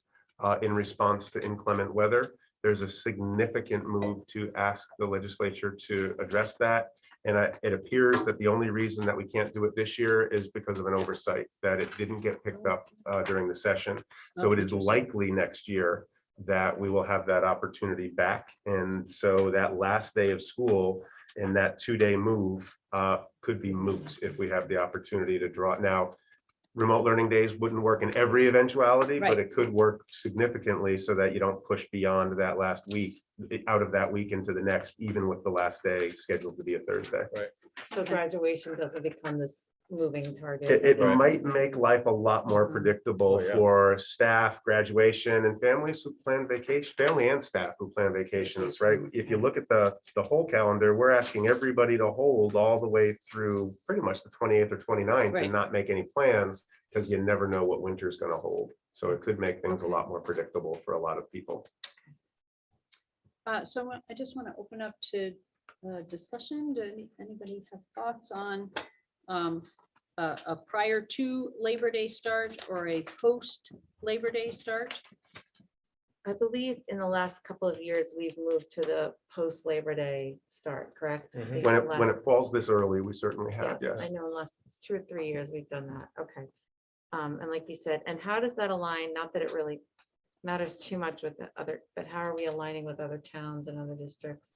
in response to inclement weather, there's a significant move to ask the legislature to address that. And it appears that the only reason that we can't do it this year is because of an oversight, that it didn't get picked up during the session. So it is likely next year that we will have that opportunity back. And so that last day of school and that 2-day move could be moot if we have the opportunity to draw it. Now, remote learning days wouldn't work in every eventuality, but it could work significantly so that you don't push beyond that last week, out of that week into the next, even with the last day scheduled to be a Thursday.
Right.
So graduation doesn't become this moving target.
It
Right.
might make life a lot more predictable
Oh, yeah.
for staff, graduation, and families who plan vacation, family and staff who plan vacations, right? If you look at the whole calendar, we're asking everybody to hold all the way through pretty much the 28th or 29th
Right.
and not make any plans, because you never know what winter's going to hold. So it could make things a lot more predictable for a lot of people.
So I just want to open up to discussion. Anybody have thoughts on a prior to Labor Day start or a post Labor Day start?
I believe in the last couple of years, we've moved to the post Labor Day start, correct? I
Mhm.
think
When
the
it
last-
falls this early, we certainly have,
Yes,
yes.
I know in the last 2 or 3 years we've done that. Okay. And like you said, and how does that align? Not that it really matters too much with the other, but how are we aligning with other towns and other districts?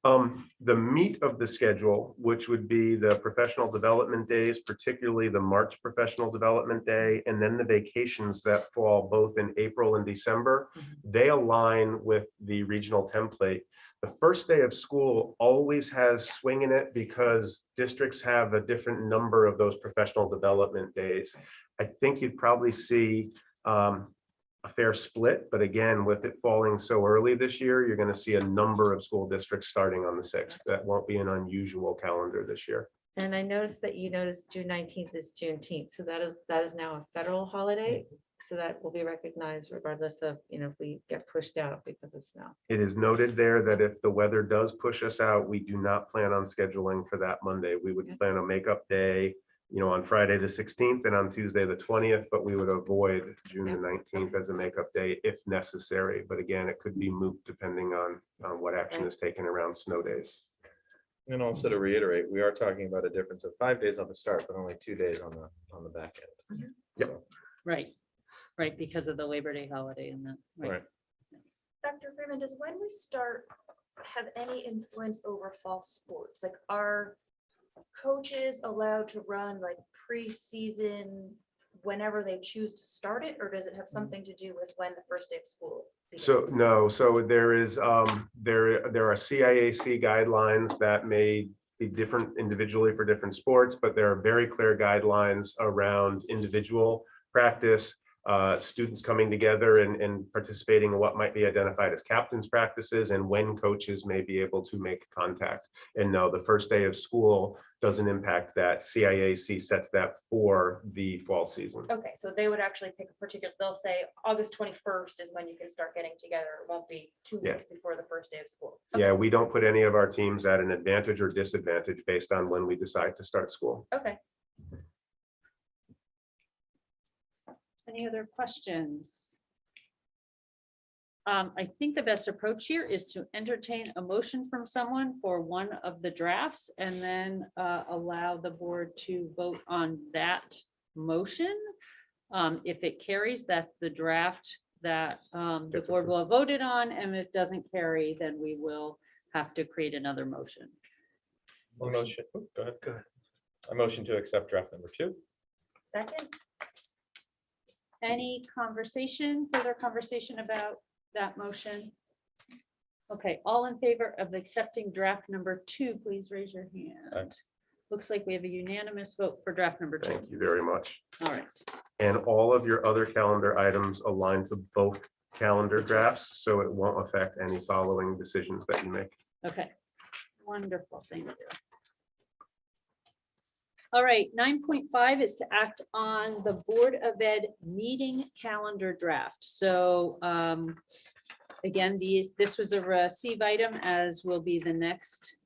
The meat of the schedule, which would be the professional development days, particularly the March Professional Development Day, and then the vacations that fall both in April and December, they align with the regional template. The first day of school always has swing in it because districts have a different number of those professional development days. I think you'd probably see a fair split, but again, with it falling so early this year, you're going to see a number of school districts starting on the 6th. That won't be an unusual calendar this year.
And I noticed that you noticed June 19th is Juneteenth, so that is now a federal holiday. So that will be recognized regardless of, if we get pushed out because of snow.
It is noted there that if the weather does push us out, we do not plan on scheduling for that Monday. We would plan a makeup day, on Friday the 16th and on Tuesday the 20th, but we would avoid June the 19th as a makeup day if necessary. But again, it could be moot depending on what action is taken around snow days.
And also to reiterate, we are talking about a difference of 5 days on the start, but only 2 days on the back end.
Yep.
Right, because of the Labor Day holiday and that.
Right.
Dr. Freeman, does when we start have any influence over fall sports? Like, are coaches allowed to run like preseason whenever they choose to start it, or does it have something to do with when the first day of school
So
begins?
no, so there is there are CIAC guidelines that may be different individually for different sports, but there are very clear guidelines around individual practice, students coming together and participating in what might be identified as captain's practices and when coaches may be able to make contact. And no, the first day of school doesn't impact that. CIAC sets that for the fall season.
Okay, so they would actually pick a particular, they'll say August 21st is when you can start getting together. It won't be 2
Yeah.
weeks before the first day of school.
Yeah, we don't put any of our teams at an advantage or disadvantage based on when we decide to start school.
Okay.
Any other questions? I think the best approach here is to entertain a motion from someone for one of the drafts and then allow the board to vote on that motion. If it carries, that's the draft that the board will have voted on, and if it doesn't carry, then we will have to create another motion.
Go ahead. A motion to accept draft number 2.
Second,
Any further conversation about that motion? Okay, all in favor of accepting draft number 2, please raise your hand. Looks like we have a unanimous vote for draft number 2.
Thank you very much.
All right,
And all of your other calendar items align to both calendar drafts, so it won't affect any following decisions that you make.
okay. Wonderful, thank you. All right, 9.5 is to act on the Board of Ed meeting calendar draft. So again, this was a receive item, as will be the next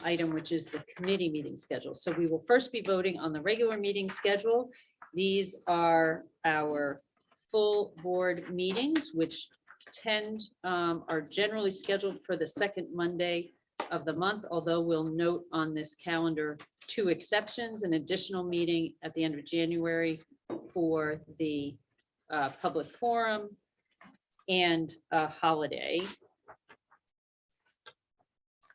item, which is the committee meeting schedule. So we will first be voting on the regular meeting schedule. These are our full board meetings, which are generally scheduled for the second Monday of the month, although we'll note on this calendar 2 exceptions: an additional meeting at the end of January for the public forum and a holiday,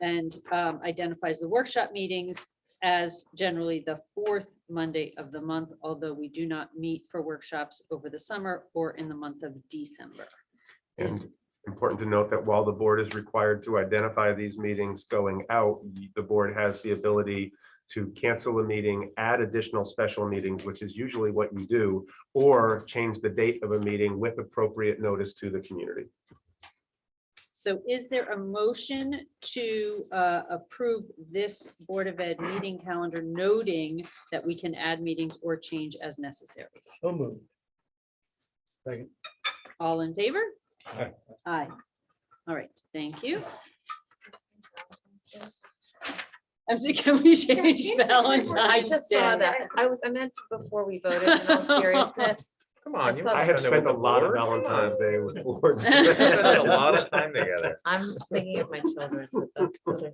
and identifies the workshop meetings as generally the 4th Monday of the month, although we do not meet for workshops over the summer or in the month of December.
And important to note that while the board is required to identify these meetings going out, the board has the ability to cancel a meeting, add additional special meetings, which is usually what you do, or change the date of a meeting with appropriate notice to the community.
So is there a motion to approve this Board of Ed meeting calendar, noting that we can add meetings or change as necessary?
So moved. Second.
All in favor?
Aye.
Aye. All right, thank you. I'm saying, can we change
change it?
I
Valentine's
just saw
Day?
that. I meant before we voted, in all seriousness.
Come
I
on. you
saw
wanna
I have
spend it with
spent a
the
lot of
board? Come on.
Valentine's Day with boards.
We spent a lot of time together.
I'm thinking of my children. but that's other-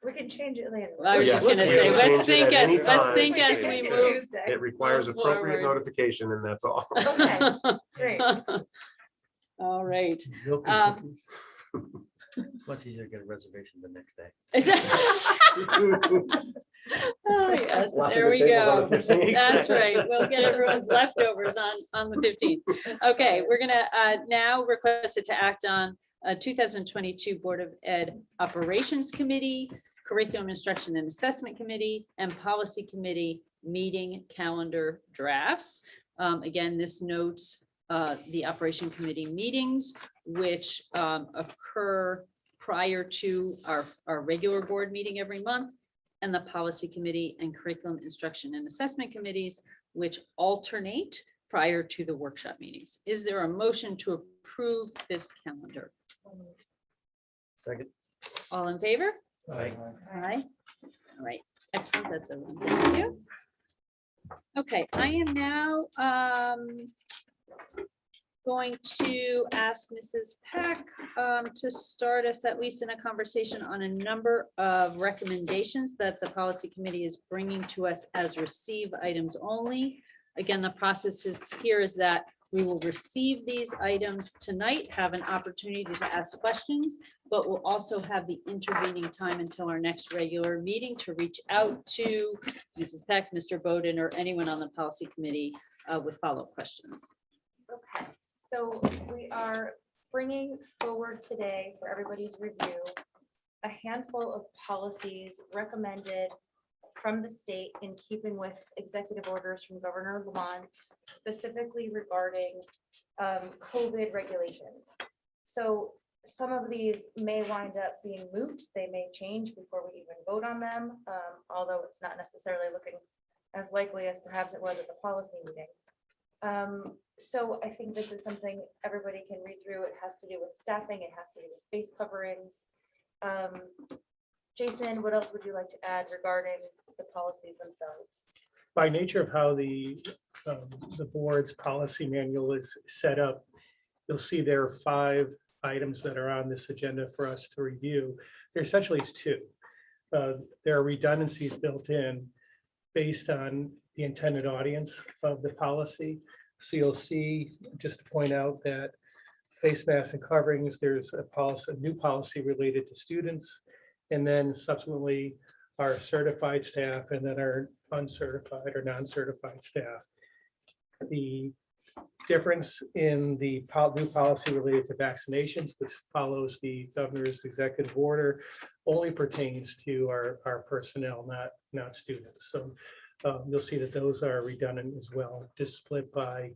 We can change it later.
I was just
Yes,
gonna
you
say,
can
let's
change it
think
at
as,
any
let's
time.
think as
can
we
make it
move.
Tuesday.
It requires appropriate
Forward.
notification, and that's all.
Okay, great.
All right.
Milk and
Um,
cookies.
It's much easier to get a reservation the next day.
Oh, yes,
Lots of
there
good
we
tables on
go.
the 15th.
That's right. We'll get everyone's leftovers on the 15th. Okay, we're gonna now request it to act on 2022 Board of Ed Operations Committee, Curriculum Instruction and Assessment Committee, and Policy Committee meeting calendar drafts. Again, this notes the Operation Committee meetings, which occur prior to our regular board meeting every month, and the Policy Committee and Curriculum Instruction and Assessment Committees, which alternate prior to the workshop meetings. Is there a motion to approve this calendar?
Second.
All in favor?
Aye.
Aye. All right, excellent, that's everyone, thank you. Okay, I am now going to ask Mrs. Peck to start us at least in a conversation on a number of recommendations that the policy committee is bringing to us as receive items only. Again, the process is that we will receive these items tonight, have an opportunity to ask questions, but we'll also have the intervening time until our next regular meeting to reach out to Mrs. Peck, Mr. Bowden, or anyone on the policy committee with follow-up questions.
Okay, so we are bringing forward today for everybody's review a handful of policies recommended from the state in keeping with executive orders from Governor Lamont, specifically regarding COVID regulations. So some of these may wind up being moot. They may change before we even vote on them, although it's not necessarily looking as likely as perhaps it was at the policy meeting. So I think this is something everybody can read through. It has to do with staffing. It has to do with face coverings. Jason, what else would you like to add regarding the policies themselves?
By nature of how the board's policy manual is set up, you'll see there are 5 items that are on this agenda for us to review. There essentially is 2. There are redundancies built in based on the intended audience of the policy. So you'll see, just to point out that face masks and coverings, there's a new policy related to students, and then subsequently our certified staff, and then our uncertified or non-certified staff. The difference in the new policy related to vaccinations, which follows the governor's executive order, only pertains to our personnel, not students. So you'll see that those are redundant as well, just split by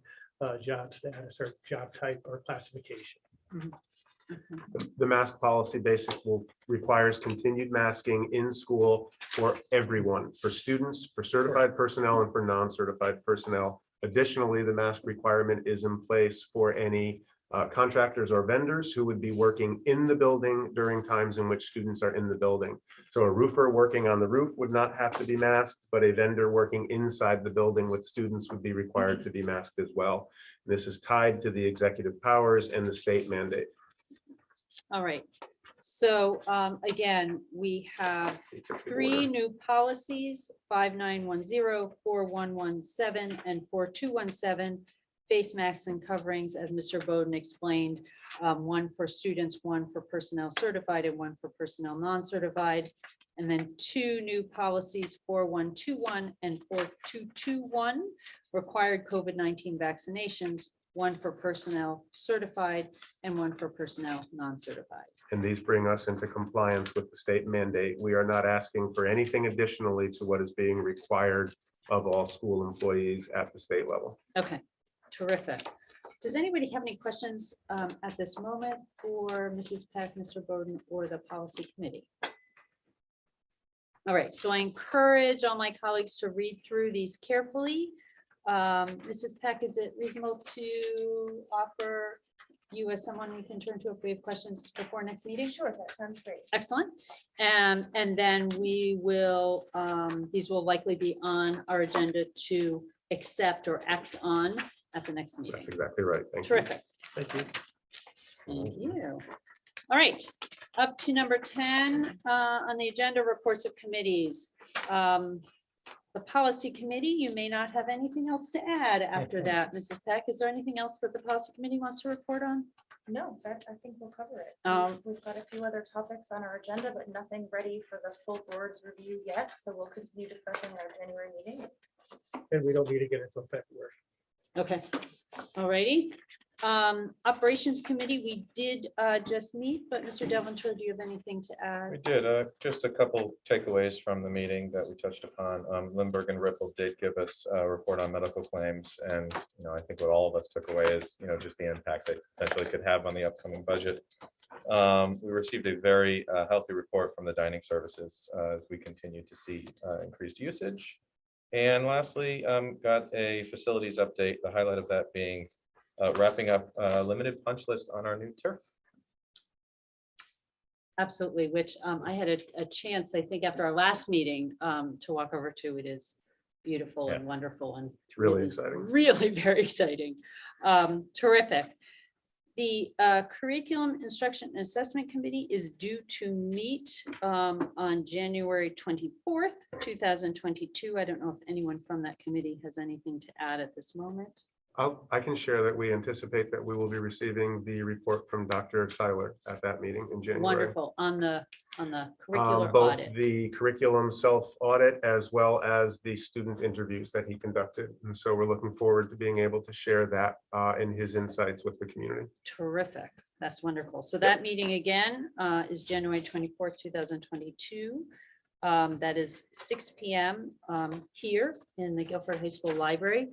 job status or job type or classification.
The mask policy requires continued masking in school for everyone, for students, for certified personnel, and for non-certified personnel. Additionally, the mask requirement is in place for any contractors or vendors who would be working in the building during times in which students are in the building. So a roofer working on the roof would not have to be masked, but a vendor working inside the building with students would be required to be masked as well. This is tied to the executive powers and the state mandate.
All right, so again, we have 3 new policies, 5910, 4117, and 4217. Face masks and coverings, as Mr. Bowden explained, 1 for students, 1 for personnel certified, and 1 for personnel non-certified. And then 2 new policies, 4121 and 4221, required COVID-19 vaccinations, 1 for personnel certified and 1 for personnel non-certified.
And these bring us into compliance with the state mandate. We are not asking for anything additionally to what is being required of all school employees at the state level.
Okay, terrific. Does anybody have any questions at this moment for Mrs. Peck, Mr. Bowden, or the policy committee? All right, so I encourage all my colleagues to read through these carefully. Mrs. Peck, is it reasonable to offer you as someone we can turn to if we have questions before next meeting?
Sure, that sounds great.
Excellent. And then we will, these will likely be on our agenda to accept or act on at the next meeting.
That's exactly right. Thank you.
Terrific.
Thank you.
Thank you. All right, up to number 10 on the agenda, reports of committees. The policy committee, you may not have anything else to add after that. Mrs. Peck, is there anything else that the policy committee wants to report on?
No, that, I think we'll cover it.
We've
Got a few other topics on our agenda, but nothing ready for the full board's review yet. So we'll continue discussing our January meeting.
And we don't need to get into February.
Okay, all righty. Operations committee, we did just meet, but Mr. Devantur, do you have anything to add?
We did, just a couple takeaways from the meeting that we touched upon. Lindbergh and Ripple did give us a report on medical claims, and, I think what all of us took away is, just the impact they potentially could have on the upcoming budget. We received a very healthy report from the dining services as we continue to see increased usage. And lastly, got a facilities update, the highlight of that being wrapping up a limited punch list on our new turf.
Absolutely, which I had a chance, I think, after our last meeting to walk over to. It is beautiful and wonderful and
It's really exciting.
really very exciting. Terrific. The Curriculum Instruction and Assessment Committee is due to meet on January 24th, 2022. I don't know if anyone from that committee has anything to add at this moment.
I can share that we anticipate that we will be receiving the report from Dr. Seiler at that meeting in January.
Wonderful. On the curricular
Both
audit.
the curriculum self-audit as well as the student interviews that he conducted. And so we're looking forward to being able to share that and his insights with the community.
Terrific. That's wonderful. So that meeting again is January 24th, 2022. That is 6 p.m. Here in the Guilford High School Library.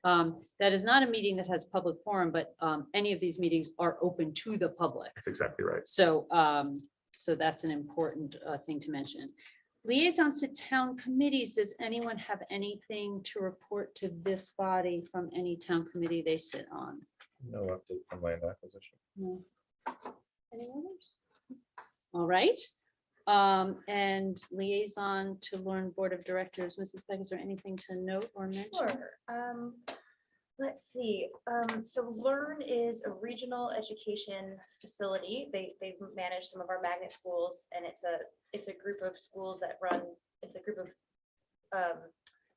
That is not a meeting that has public forum, but any of these meetings are open to the public.
That's exactly right.
So, so that's an important thing to mention. Liaisons to town committees. Does anyone have anything to report to this body from any town committee they sit on?
No update on land acquisition.
No. Any others? All right. And liaison to Learn Board of Directors. Mrs. Peck, is there anything to note or mention?
Sure. Let's see. So Learn is a regional education facility. They manage some of our magnet schools, and it's a group of schools that run. It's a group of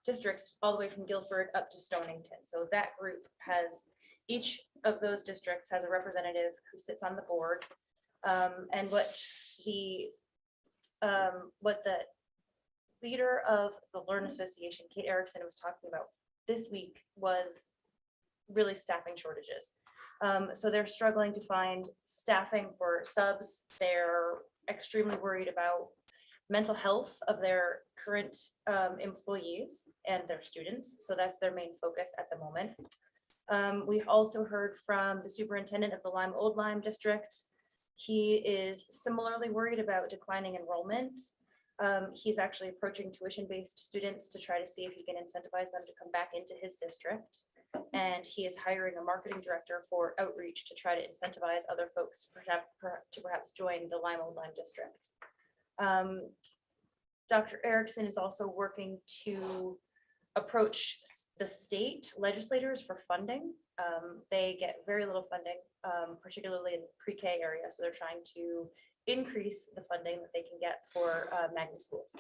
districts all the way from Guilford up to Stonington. So that group has, each of those districts has a representative who sits on the board. And what the leader of the Learn Association, Kate Erickson, was talking about this week was really staffing shortages. So they're struggling to find staffing for subs. They're extremely worried about mental health of their current employees and their students. So that's their main focus at the moment. We've also heard from the superintendent of the Old Lyme district. He is similarly worried about declining enrollment. He's actually approaching tuition-based students to try to see if he can incentivize them to come back into his district. And he is hiring a marketing director for outreach to try to incentivize other folks to perhaps join the Old Lyme district. Dr. Erickson is also working to approach the state legislators for funding. They get very little funding, particularly in the pre-K area. So they're trying to increase the funding that they can get for magnet schools.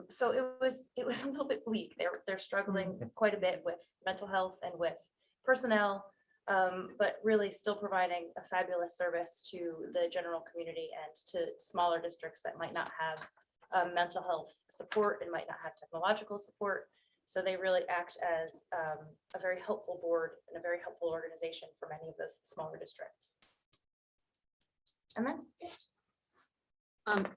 So it was a little bit bleak. They're struggling quite a bit with mental health and with personnel, but really still providing a fabulous service to the general community and to smaller districts that might not have mental health support and might not have technological support. So they really act as a very helpful board and a very helpful organization for many of those smaller districts. And that's it.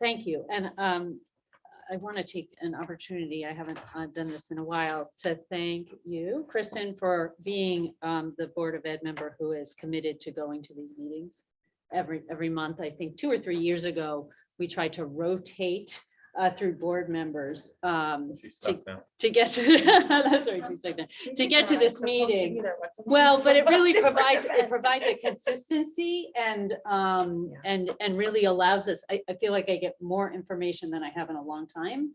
Thank you. And I want to take an opportunity, I haven't done this in a while, to thank you, Kristen, for being the Board of Ed member who is committed to going to these meetings every month. I think 2 or 3 years ago, we tried to rotate through board members
She's stuck now.
to get to, that's right, she's like that, to get to this meeting. Well, but it really provides a consistency and and really allows us, I feel like I get more information than I have in a long time.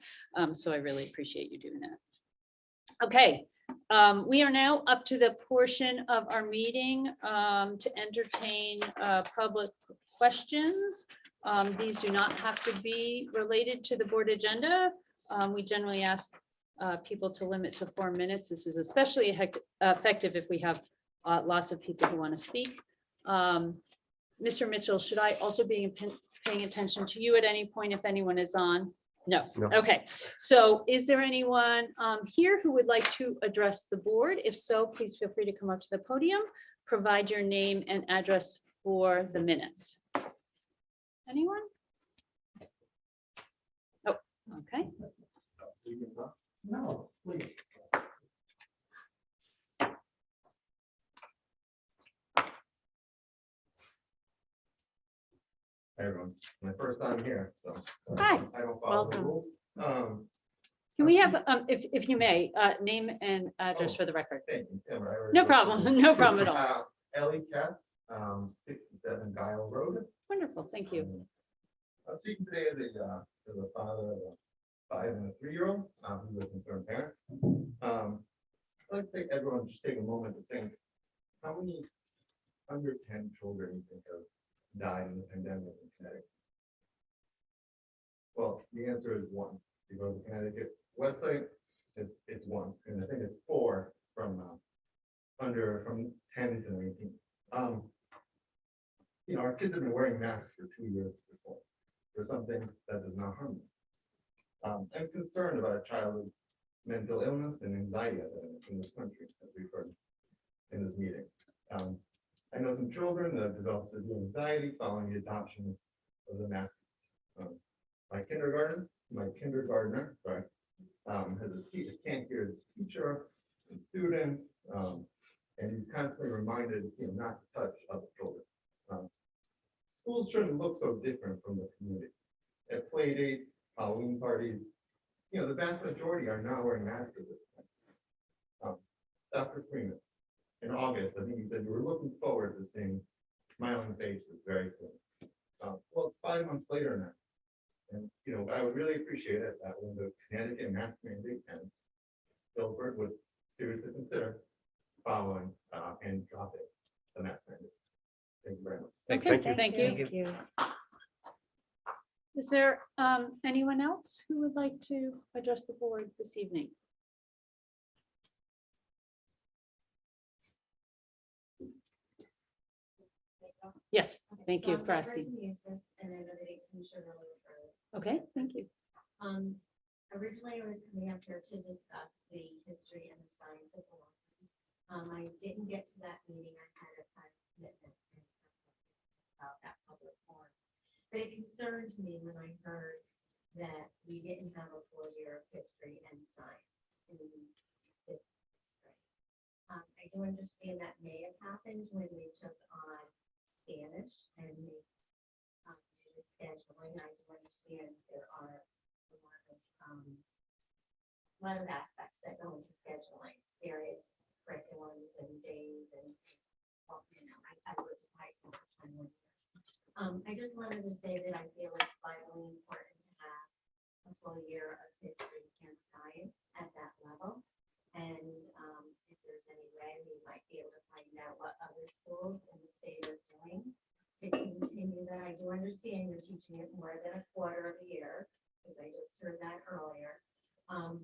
So I really appreciate you doing that. Okay, we are now up to the portion of our meeting to entertain public questions. These do not have to be related to the board agenda. We generally ask people to limit to 4 minutes. This is especially effective if we have lots of people who want to speak. Mr. Mitchell, should I also be paying attention to you at any point if anyone is on? No.
No.
Okay. So is there anyone here who would like to address the board? If so, please feel free to come up to the podium, provide your name and address for the minutes. Anyone? Oh, okay.
No, please.
Hey everyone, my first time here, so.
Hi,
I don't follow the
welcome.
rules.
Can we have, if you may, name and address
Oh.
for the record?
Thank you, Sam. I already
No
wrote the
problem,
rules.
no problem at all.
Ellie Katz, 67 Guile Road.
Wonderful, thank you.
I'm speaking today as a father of a 5 and a 3-year-old, who's a concerned parent. I'd like to take everyone, just take a moment to think, how many under 10 children you think have died in the pandemic in Connecticut? Well, the answer is 1. You go to the Connecticut website, it's 1, and I think it's 4 from 10 to 19. You know, our kids have been wearing masks for 2 years before. There's something that does not harm them. I'm concerned about a child with mental illness and anxiety in this country, as we've heard in this meeting. I know some children that have developed severe anxiety following the adoption of the masks. My kindergartner, can't hear his teacher and students, and he's constantly reminded, not to touch other children. Schools shouldn't look so different from the community. At play dates, Halloween parties, the vast majority are not wearing masks at this point. Dr. Freeman, in August, I think you said you were looking forward to seeing smiling faces very soon. Well, it's 5 months later now. And, I would really appreciate it that when the Connecticut mask mandate ends, Guilford would seriously consider following and dropping the mask mandate. Thank you very much.
Okay, thank you.
Thank you.
Is there anyone else who would like to address the board this evening? Yes, thank you for asking.
And I know that it's really early.
Okay, thank you.
Originally, I was coming up here to discuss the history and the science of the law. I didn't get to that meeting. I had a kind of commitment about that public forum. But it concerned me when I heard that we didn't have a full year of history and science in fifth grade. I do understand that may have happened when we took on Spanish and we do the scheduling. I do understand there are a lot of aspects that go into scheduling, various curriculums and days and, I worked in high school for 21 years. I just wanted to say that I feel it's vitally important to have a full year of history and science at that level. And if there's any way we might be able to find out what other schools in the state are doing to continue that. I do understand you're teaching it more than a quarter of a year, because I just heard that earlier.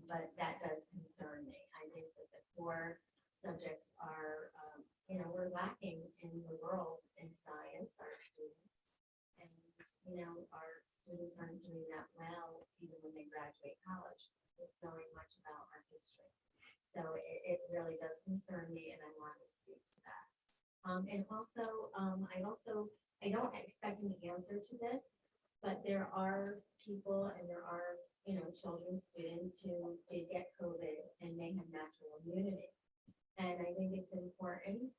But that does concern me. I think that the core subjects are, we're lacking in the world in science, our students. And, our students aren't doing that well, even when they graduate college, with knowing much about our history. So it really does concern me, and I wanted to speak to that. And also, I don't expect an answer to this, but there are people and there are, children, students who did get COVID and may have natural immunity. And I think it's important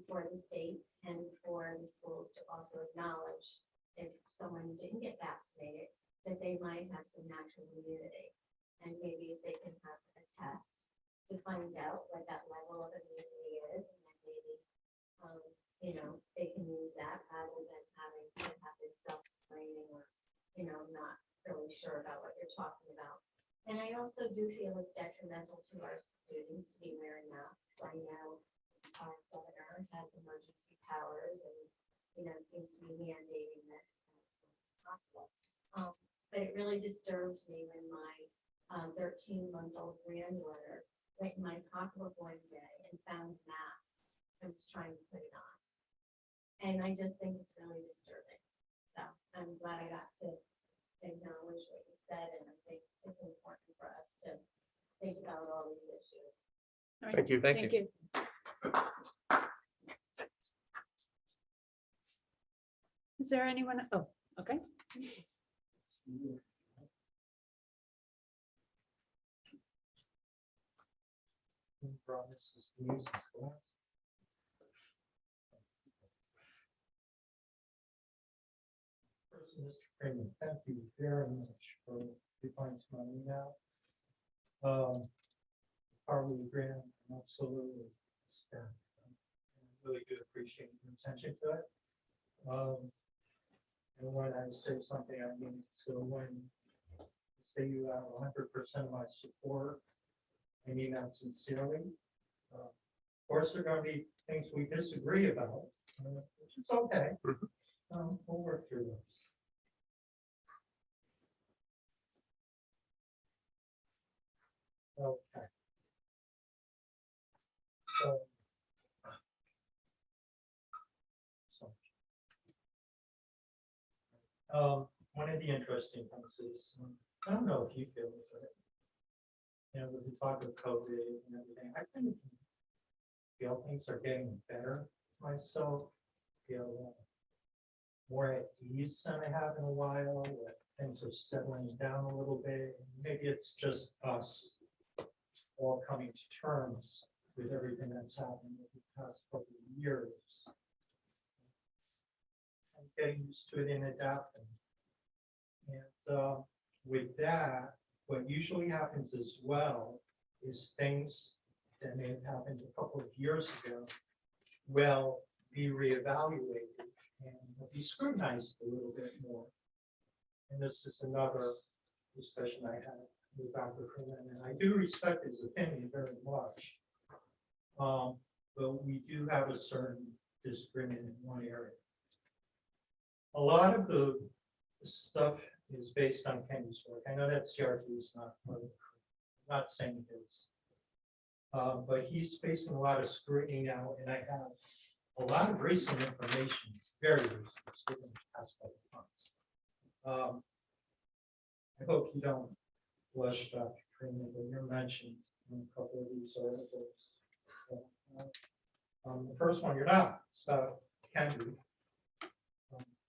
for the state and for the schools to also acknowledge if someone didn't get vaccinated, that they might have some natural immunity. And maybe if they can have a test to find out what that level of immunity is, and then maybe, they can use that rather than having to have this self-screening or, not really sure about what you're talking about. And I also do feel it's detrimental to our students to be wearing masks. I know our governor has emergency powers and, seems to be mandating this as much as possible. But it really disturbed me when my 13-month-old granddaughter went in my pocketbook one day and found masks and was trying to put it on. And I just think it's really disturbing. So I'm glad I got to acknowledge what you said, and I think it's important for us to think about all these issues.
All right,
Thank you.
Thank you.
Is there anyone? Oh, okay.
Promises to use this class. First, Mr. Freeman, thank you very much for replying to my email. Harley Graham, I'm absolutely ecstatic. I really do appreciate your attention to it. And when I say something, I mean, so when you say you have 100% of my support, I mean that sincerely. Of course, there are going to be things we disagree about, which is okay. We'll work through those. Okay. One of the interesting things is, I don't know if you feel it, but with the talk of COVID and everything, I kind of feel things are getting better myself. Feel more at ease than I have in a while. That things are settling down a little bit. Maybe it's just us all coming to terms with everything that's happened over the past couple of years. And getting used to it and adapting. And with that, what usually happens as well is things that may have happened a couple of years ago will be reevaluated and will be scrutinized a little bit more. And this is another discussion I had with Dr. Freeman, and I do respect his opinion very much. But we do have a certain disagreement in one area. A lot of the stuff is based on Kenny's work. I know that CRT is not, I'm not saying it is. But he's facing a lot of scrutiny now, and I have a lot of recent information, very recent, within the past couple of months. I hope you don't blush, Dr. Freeman, but you're mentioned in a couple of these articles. The first one, you're not. It's about Henry.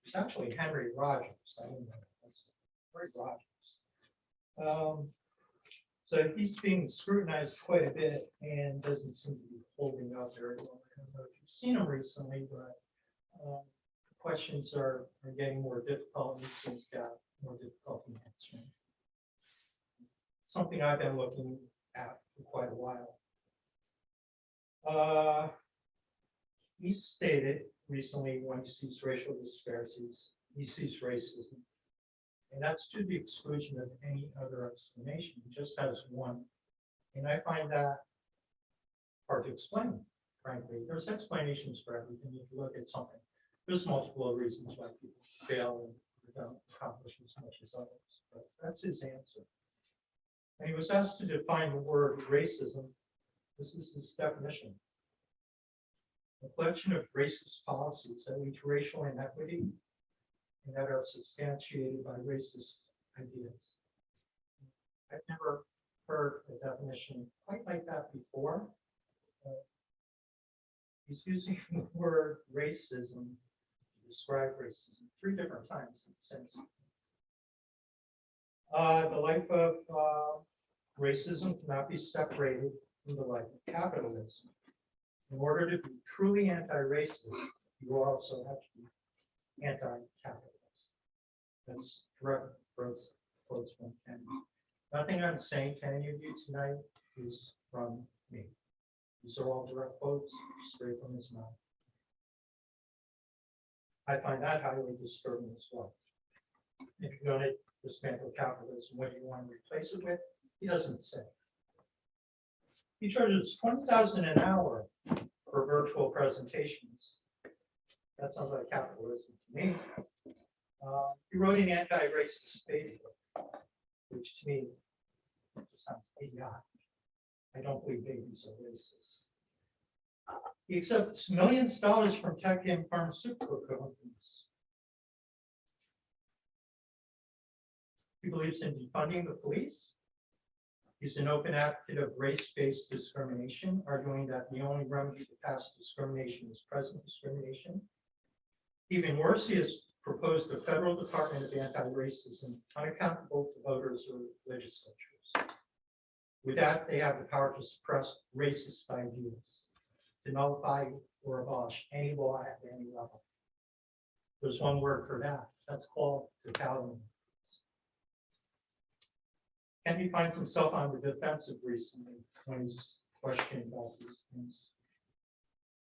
It's actually Henry Rogers. I don't know. That's Henry Rogers. So he's being scrutinized quite a bit and doesn't seem to be holding up very well. I don't know if you've seen him recently, but the questions are getting more difficult, and he's got more difficulty answering. Something I've been looking at for quite a while. He stated recently, when he sees racial disparities, he sees racism. And that's to the exclusion of any other explanation. He just has one. And I find that hard to explain, frankly. There's explanations for everything. If you look at something, there's multiple reasons why people fail and don't accomplish as much as others. But that's his answer. And he was asked to define the word racism. This is his definition. A collection of racist policies that lead to racial inequity and that are substantiated by racist ideas. I've never heard a definition quite like that before. He's using the word racism to describe racism 3 different times in the same sentence. The life of racism cannot be separated from the life of capitalism. In order to be truly anti-racist, you also have to be anti-capitalist. That's direct quotes quotes from Kenny. Nothing I'm saying to any of you tonight is from me. These are all direct quotes straight from his mouth. I find that highly disturbing as well. If you're going to dismantle capitalism, what do you want to replace it with? He doesn't say. He charges $20,000 an hour for virtual presentations. That sounds like capitalism to me. He wrote an anti-racist baby book, which to me just sounds idiotic. I don't believe babies are racist. He accepts millions of dollars from tech and pharmaceutical companies. He believes in defunding the police. He's an open advocate of race-based discrimination, arguing that the only remedy to past discrimination is present discrimination. Even worse, he has proposed a federal Department of Anti-Racism unaccountable to voters or legislatures. With that, they have the power to suppress racist ideas, to nullify or abolish any law at any level. There's one word for that. That's called totalitarianism. Kennedy finds himself on the defensive recently when he's questioned about these things.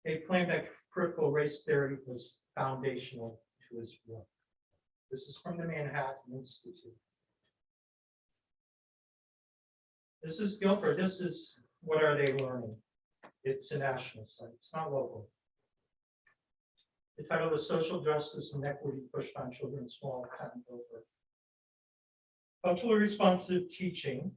They claim that critical race theory was foundational to his work. This is from the Manhattan Institute. This is Guilford. This is what are they learning? It's a national site. It's not local. The title is Social Justice and Equity Pushed on Children Small Town Guilford. Culturally responsive teaching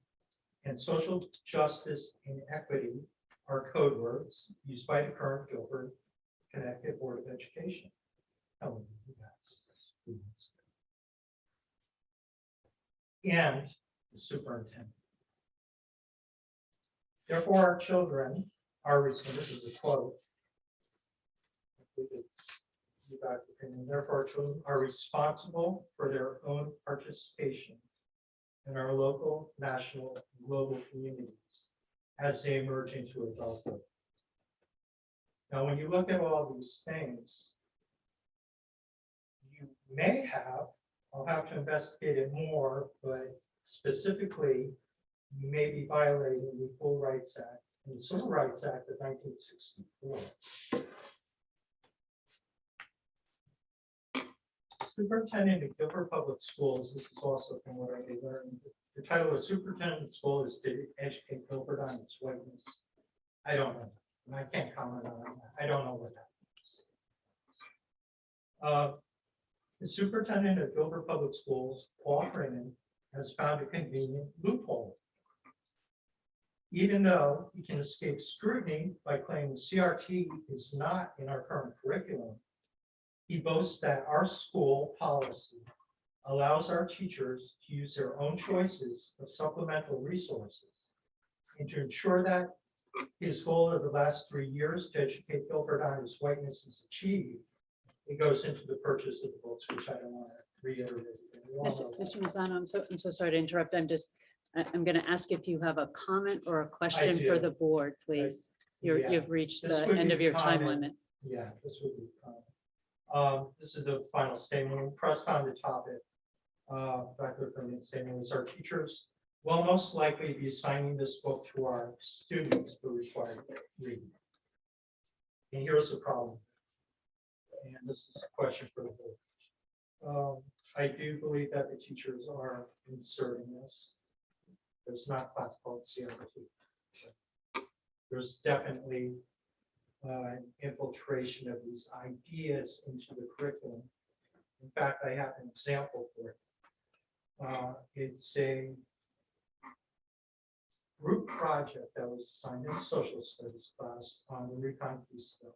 and social justice and equity are code words used by the current Guilford, Connecticut Board of Education. Tell me who that's and the superintendent. Therefore, our children are responsible. This is a quote. I think it's you got the opinion. Therefore, our children are responsible for their own participation in our local, national, and global communities as they emerge into adulthood. Now, when you look at all these things, you may have, I'll have to investigate it more, but specifically, you may be violating the Equal Rights Act and the Civil Rights Act of 1964. Superintendent of Guilford Public Schools, this is also from what I learned. The title of superintendent of school is to educate Guilford on its whiteness. I don't know, and I can't comment on that. I don't know what that means. The superintendent of Guilford Public Schools, Paul Freeman, has found a convenient loophole. Even though he can escape scrutiny by claiming CRT is not in our current curriculum, he boasts that our school policy allows our teachers to use their own choices of supplemental resources and to ensure that his goal of the last 3 years to educate Guilford on his whiteness is achieved. It goes into the purchase of the books, which I don't want to reiterate.
Mr. Mazzano, I'm so sorry to interrupt. I'm going to ask if you have a comment or a question for
do.
the board, please.
Yeah.
You've reached
This
the
would
end
be
of your time
comment.
limit.
Yeah, this would be fine. This is the final statement. When pressed on the topic, Dr. Freeman's statement is our teachers will most likely be assigning this book to our students who require reading. And here's the problem. And this is a question for the board. I do believe that the teachers are inserting this. There's not a class called CRT. There's definitely infiltration of these ideas into the curriculum. In fact, I have an example for it. It's a group project that was assigned in a social studies class on the Reconquista,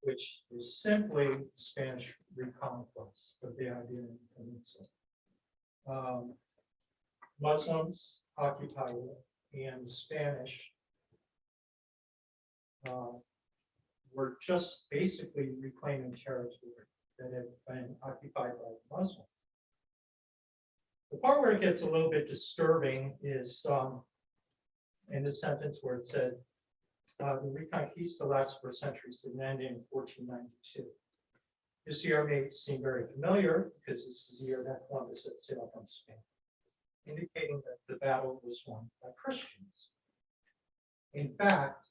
which is simply Spanish reconquest of the Iberian Peninsula. Muslims occupied it, and the Spanish were just basically reclaiming territory that had been occupied by the Muslims. The part where it gets a little bit disturbing is in the sentence where it said, the Reconquista lasted for centuries and ended in 1492. This year may seem very familiar because this is the year that Columbus set sail from Spain. indicating that the battle was won by Christians. In fact,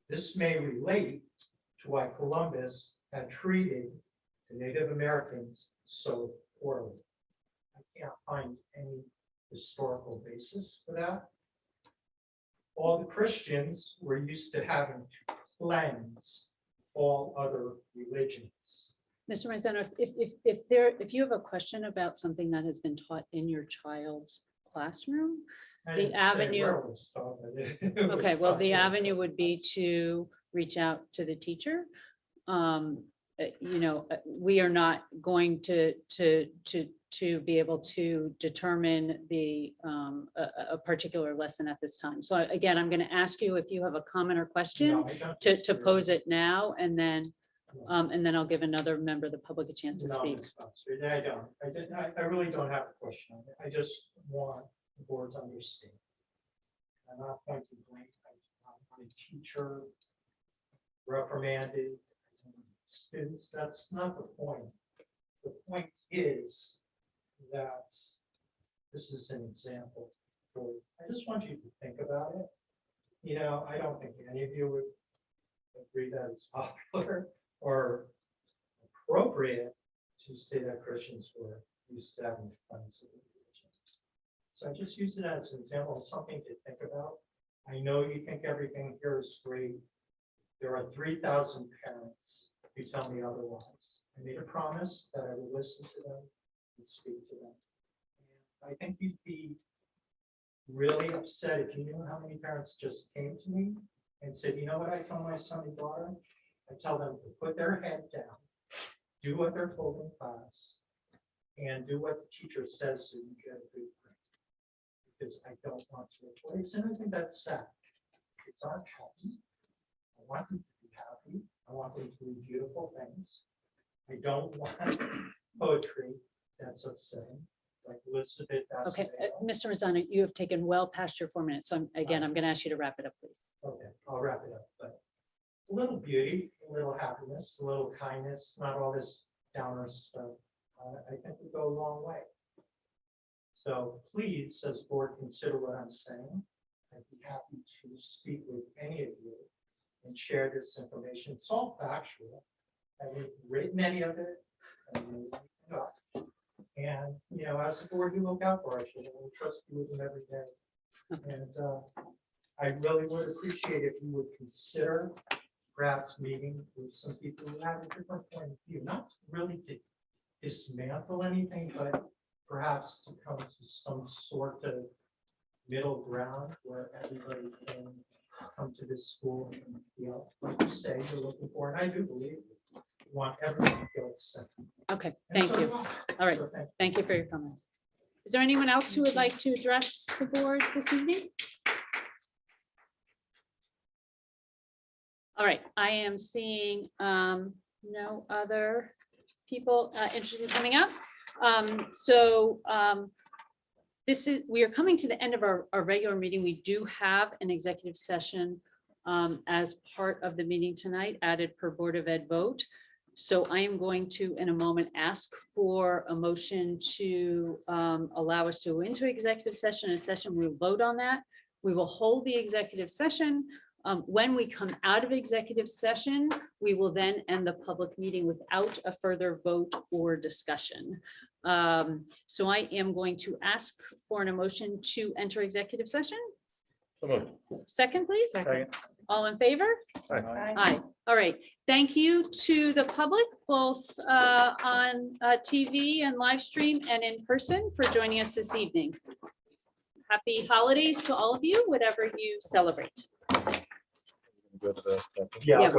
this may relate to why Columbus had treated the Native Americans so poorly. I can't find any historical basis for that. All the Christians were used to having to cleanse all other religions.
Mr. Marzano, if you have a question about something that has been taught in your child's classroom,
I
The
didn't say
avenue-
where it was taught, but it was
okay, well,
taught
the
there.
avenue would be to reach out to the teacher. We are not going to be able to determine a particular lesson at this time. So again, I'm going to ask you if you have a comment or question
No, I don't
to
disagree.
pose it now, and then I'll give another member of the public a chance to
No,
speak.
Ms. Foster, I don't. I really don't have a question. on it. I just want the board to understand. I'm not pointing blame. I'm a teacher reprimanded students. That's not the point. The point is that this is an example. I just want you to think about it. I don't think any of you would agree that it's popular or appropriate to say that Christians were used to having friends with religions. So I just use it as an example of something to think about. I know you think everything here is great. There are 3,000 parents who tell me otherwise. I made a promise that I would listen to them and speak to them. And I think you'd be really upset if you knew how many parents just came to me and said, you know what I tell my son and daughter? I tell them to put their head down, do what they're told in class, and do what the teacher says so you get a good grade. Because I don't want to replace, and I think that's sad. Kids aren't happy. I want them to be happy. I want them to read beautiful things. I don't want poetry that's upsetting, like Elizabeth.
Okay,
Assadale.
Mr. Marzano, you have taken well past your 4 minutes. So I'm going to ask you to wrap it up, please.
Okay, I'll wrap it up, but a little beauty, a little happiness, a little kindness, not all this downer stuff. I think would go a long way. So please, as board, consider what I'm saying. I'd be happy to speak with any of you and share this information. It's all factual. I haven't written any of it. And, as a board, you look out for us. We trust you with them every day. And I really would appreciate if you would consider perhaps meeting with some people who have a different point of view, not really to dismantle anything, but perhaps to come to some sort of middle ground where everybody can come to this school and feel, like you say, you're looking for, and I do believe you want everyone to feel accepted.
Okay,
And
thank
so
you.
do I.
All right,
So
thank you for your comments. Is there anyone else who would like to address the board this evening? All right, I am seeing no other people interested in coming up. We are coming to the end of our regular meeting. We do have an executive session as part of the meeting tonight, added per Board of Ed vote. So I am going to, in a moment, ask for a motion to allow us to go into executive session. We'll vote on that. We will hold the executive session. When we come out of executive session, we will then end the public meeting without a further vote or discussion. So I am going to ask for an motion to enter executive session.
So moved.
Second, please.
Second.
All in favor?
Aye.
Aye. All right. Thank you to the public, both on TV and live stream and in person, for joining us this evening. Happy holidays to all of you, whatever you celebrate.
Go to the-
Yeah, I'll
Yeah.
go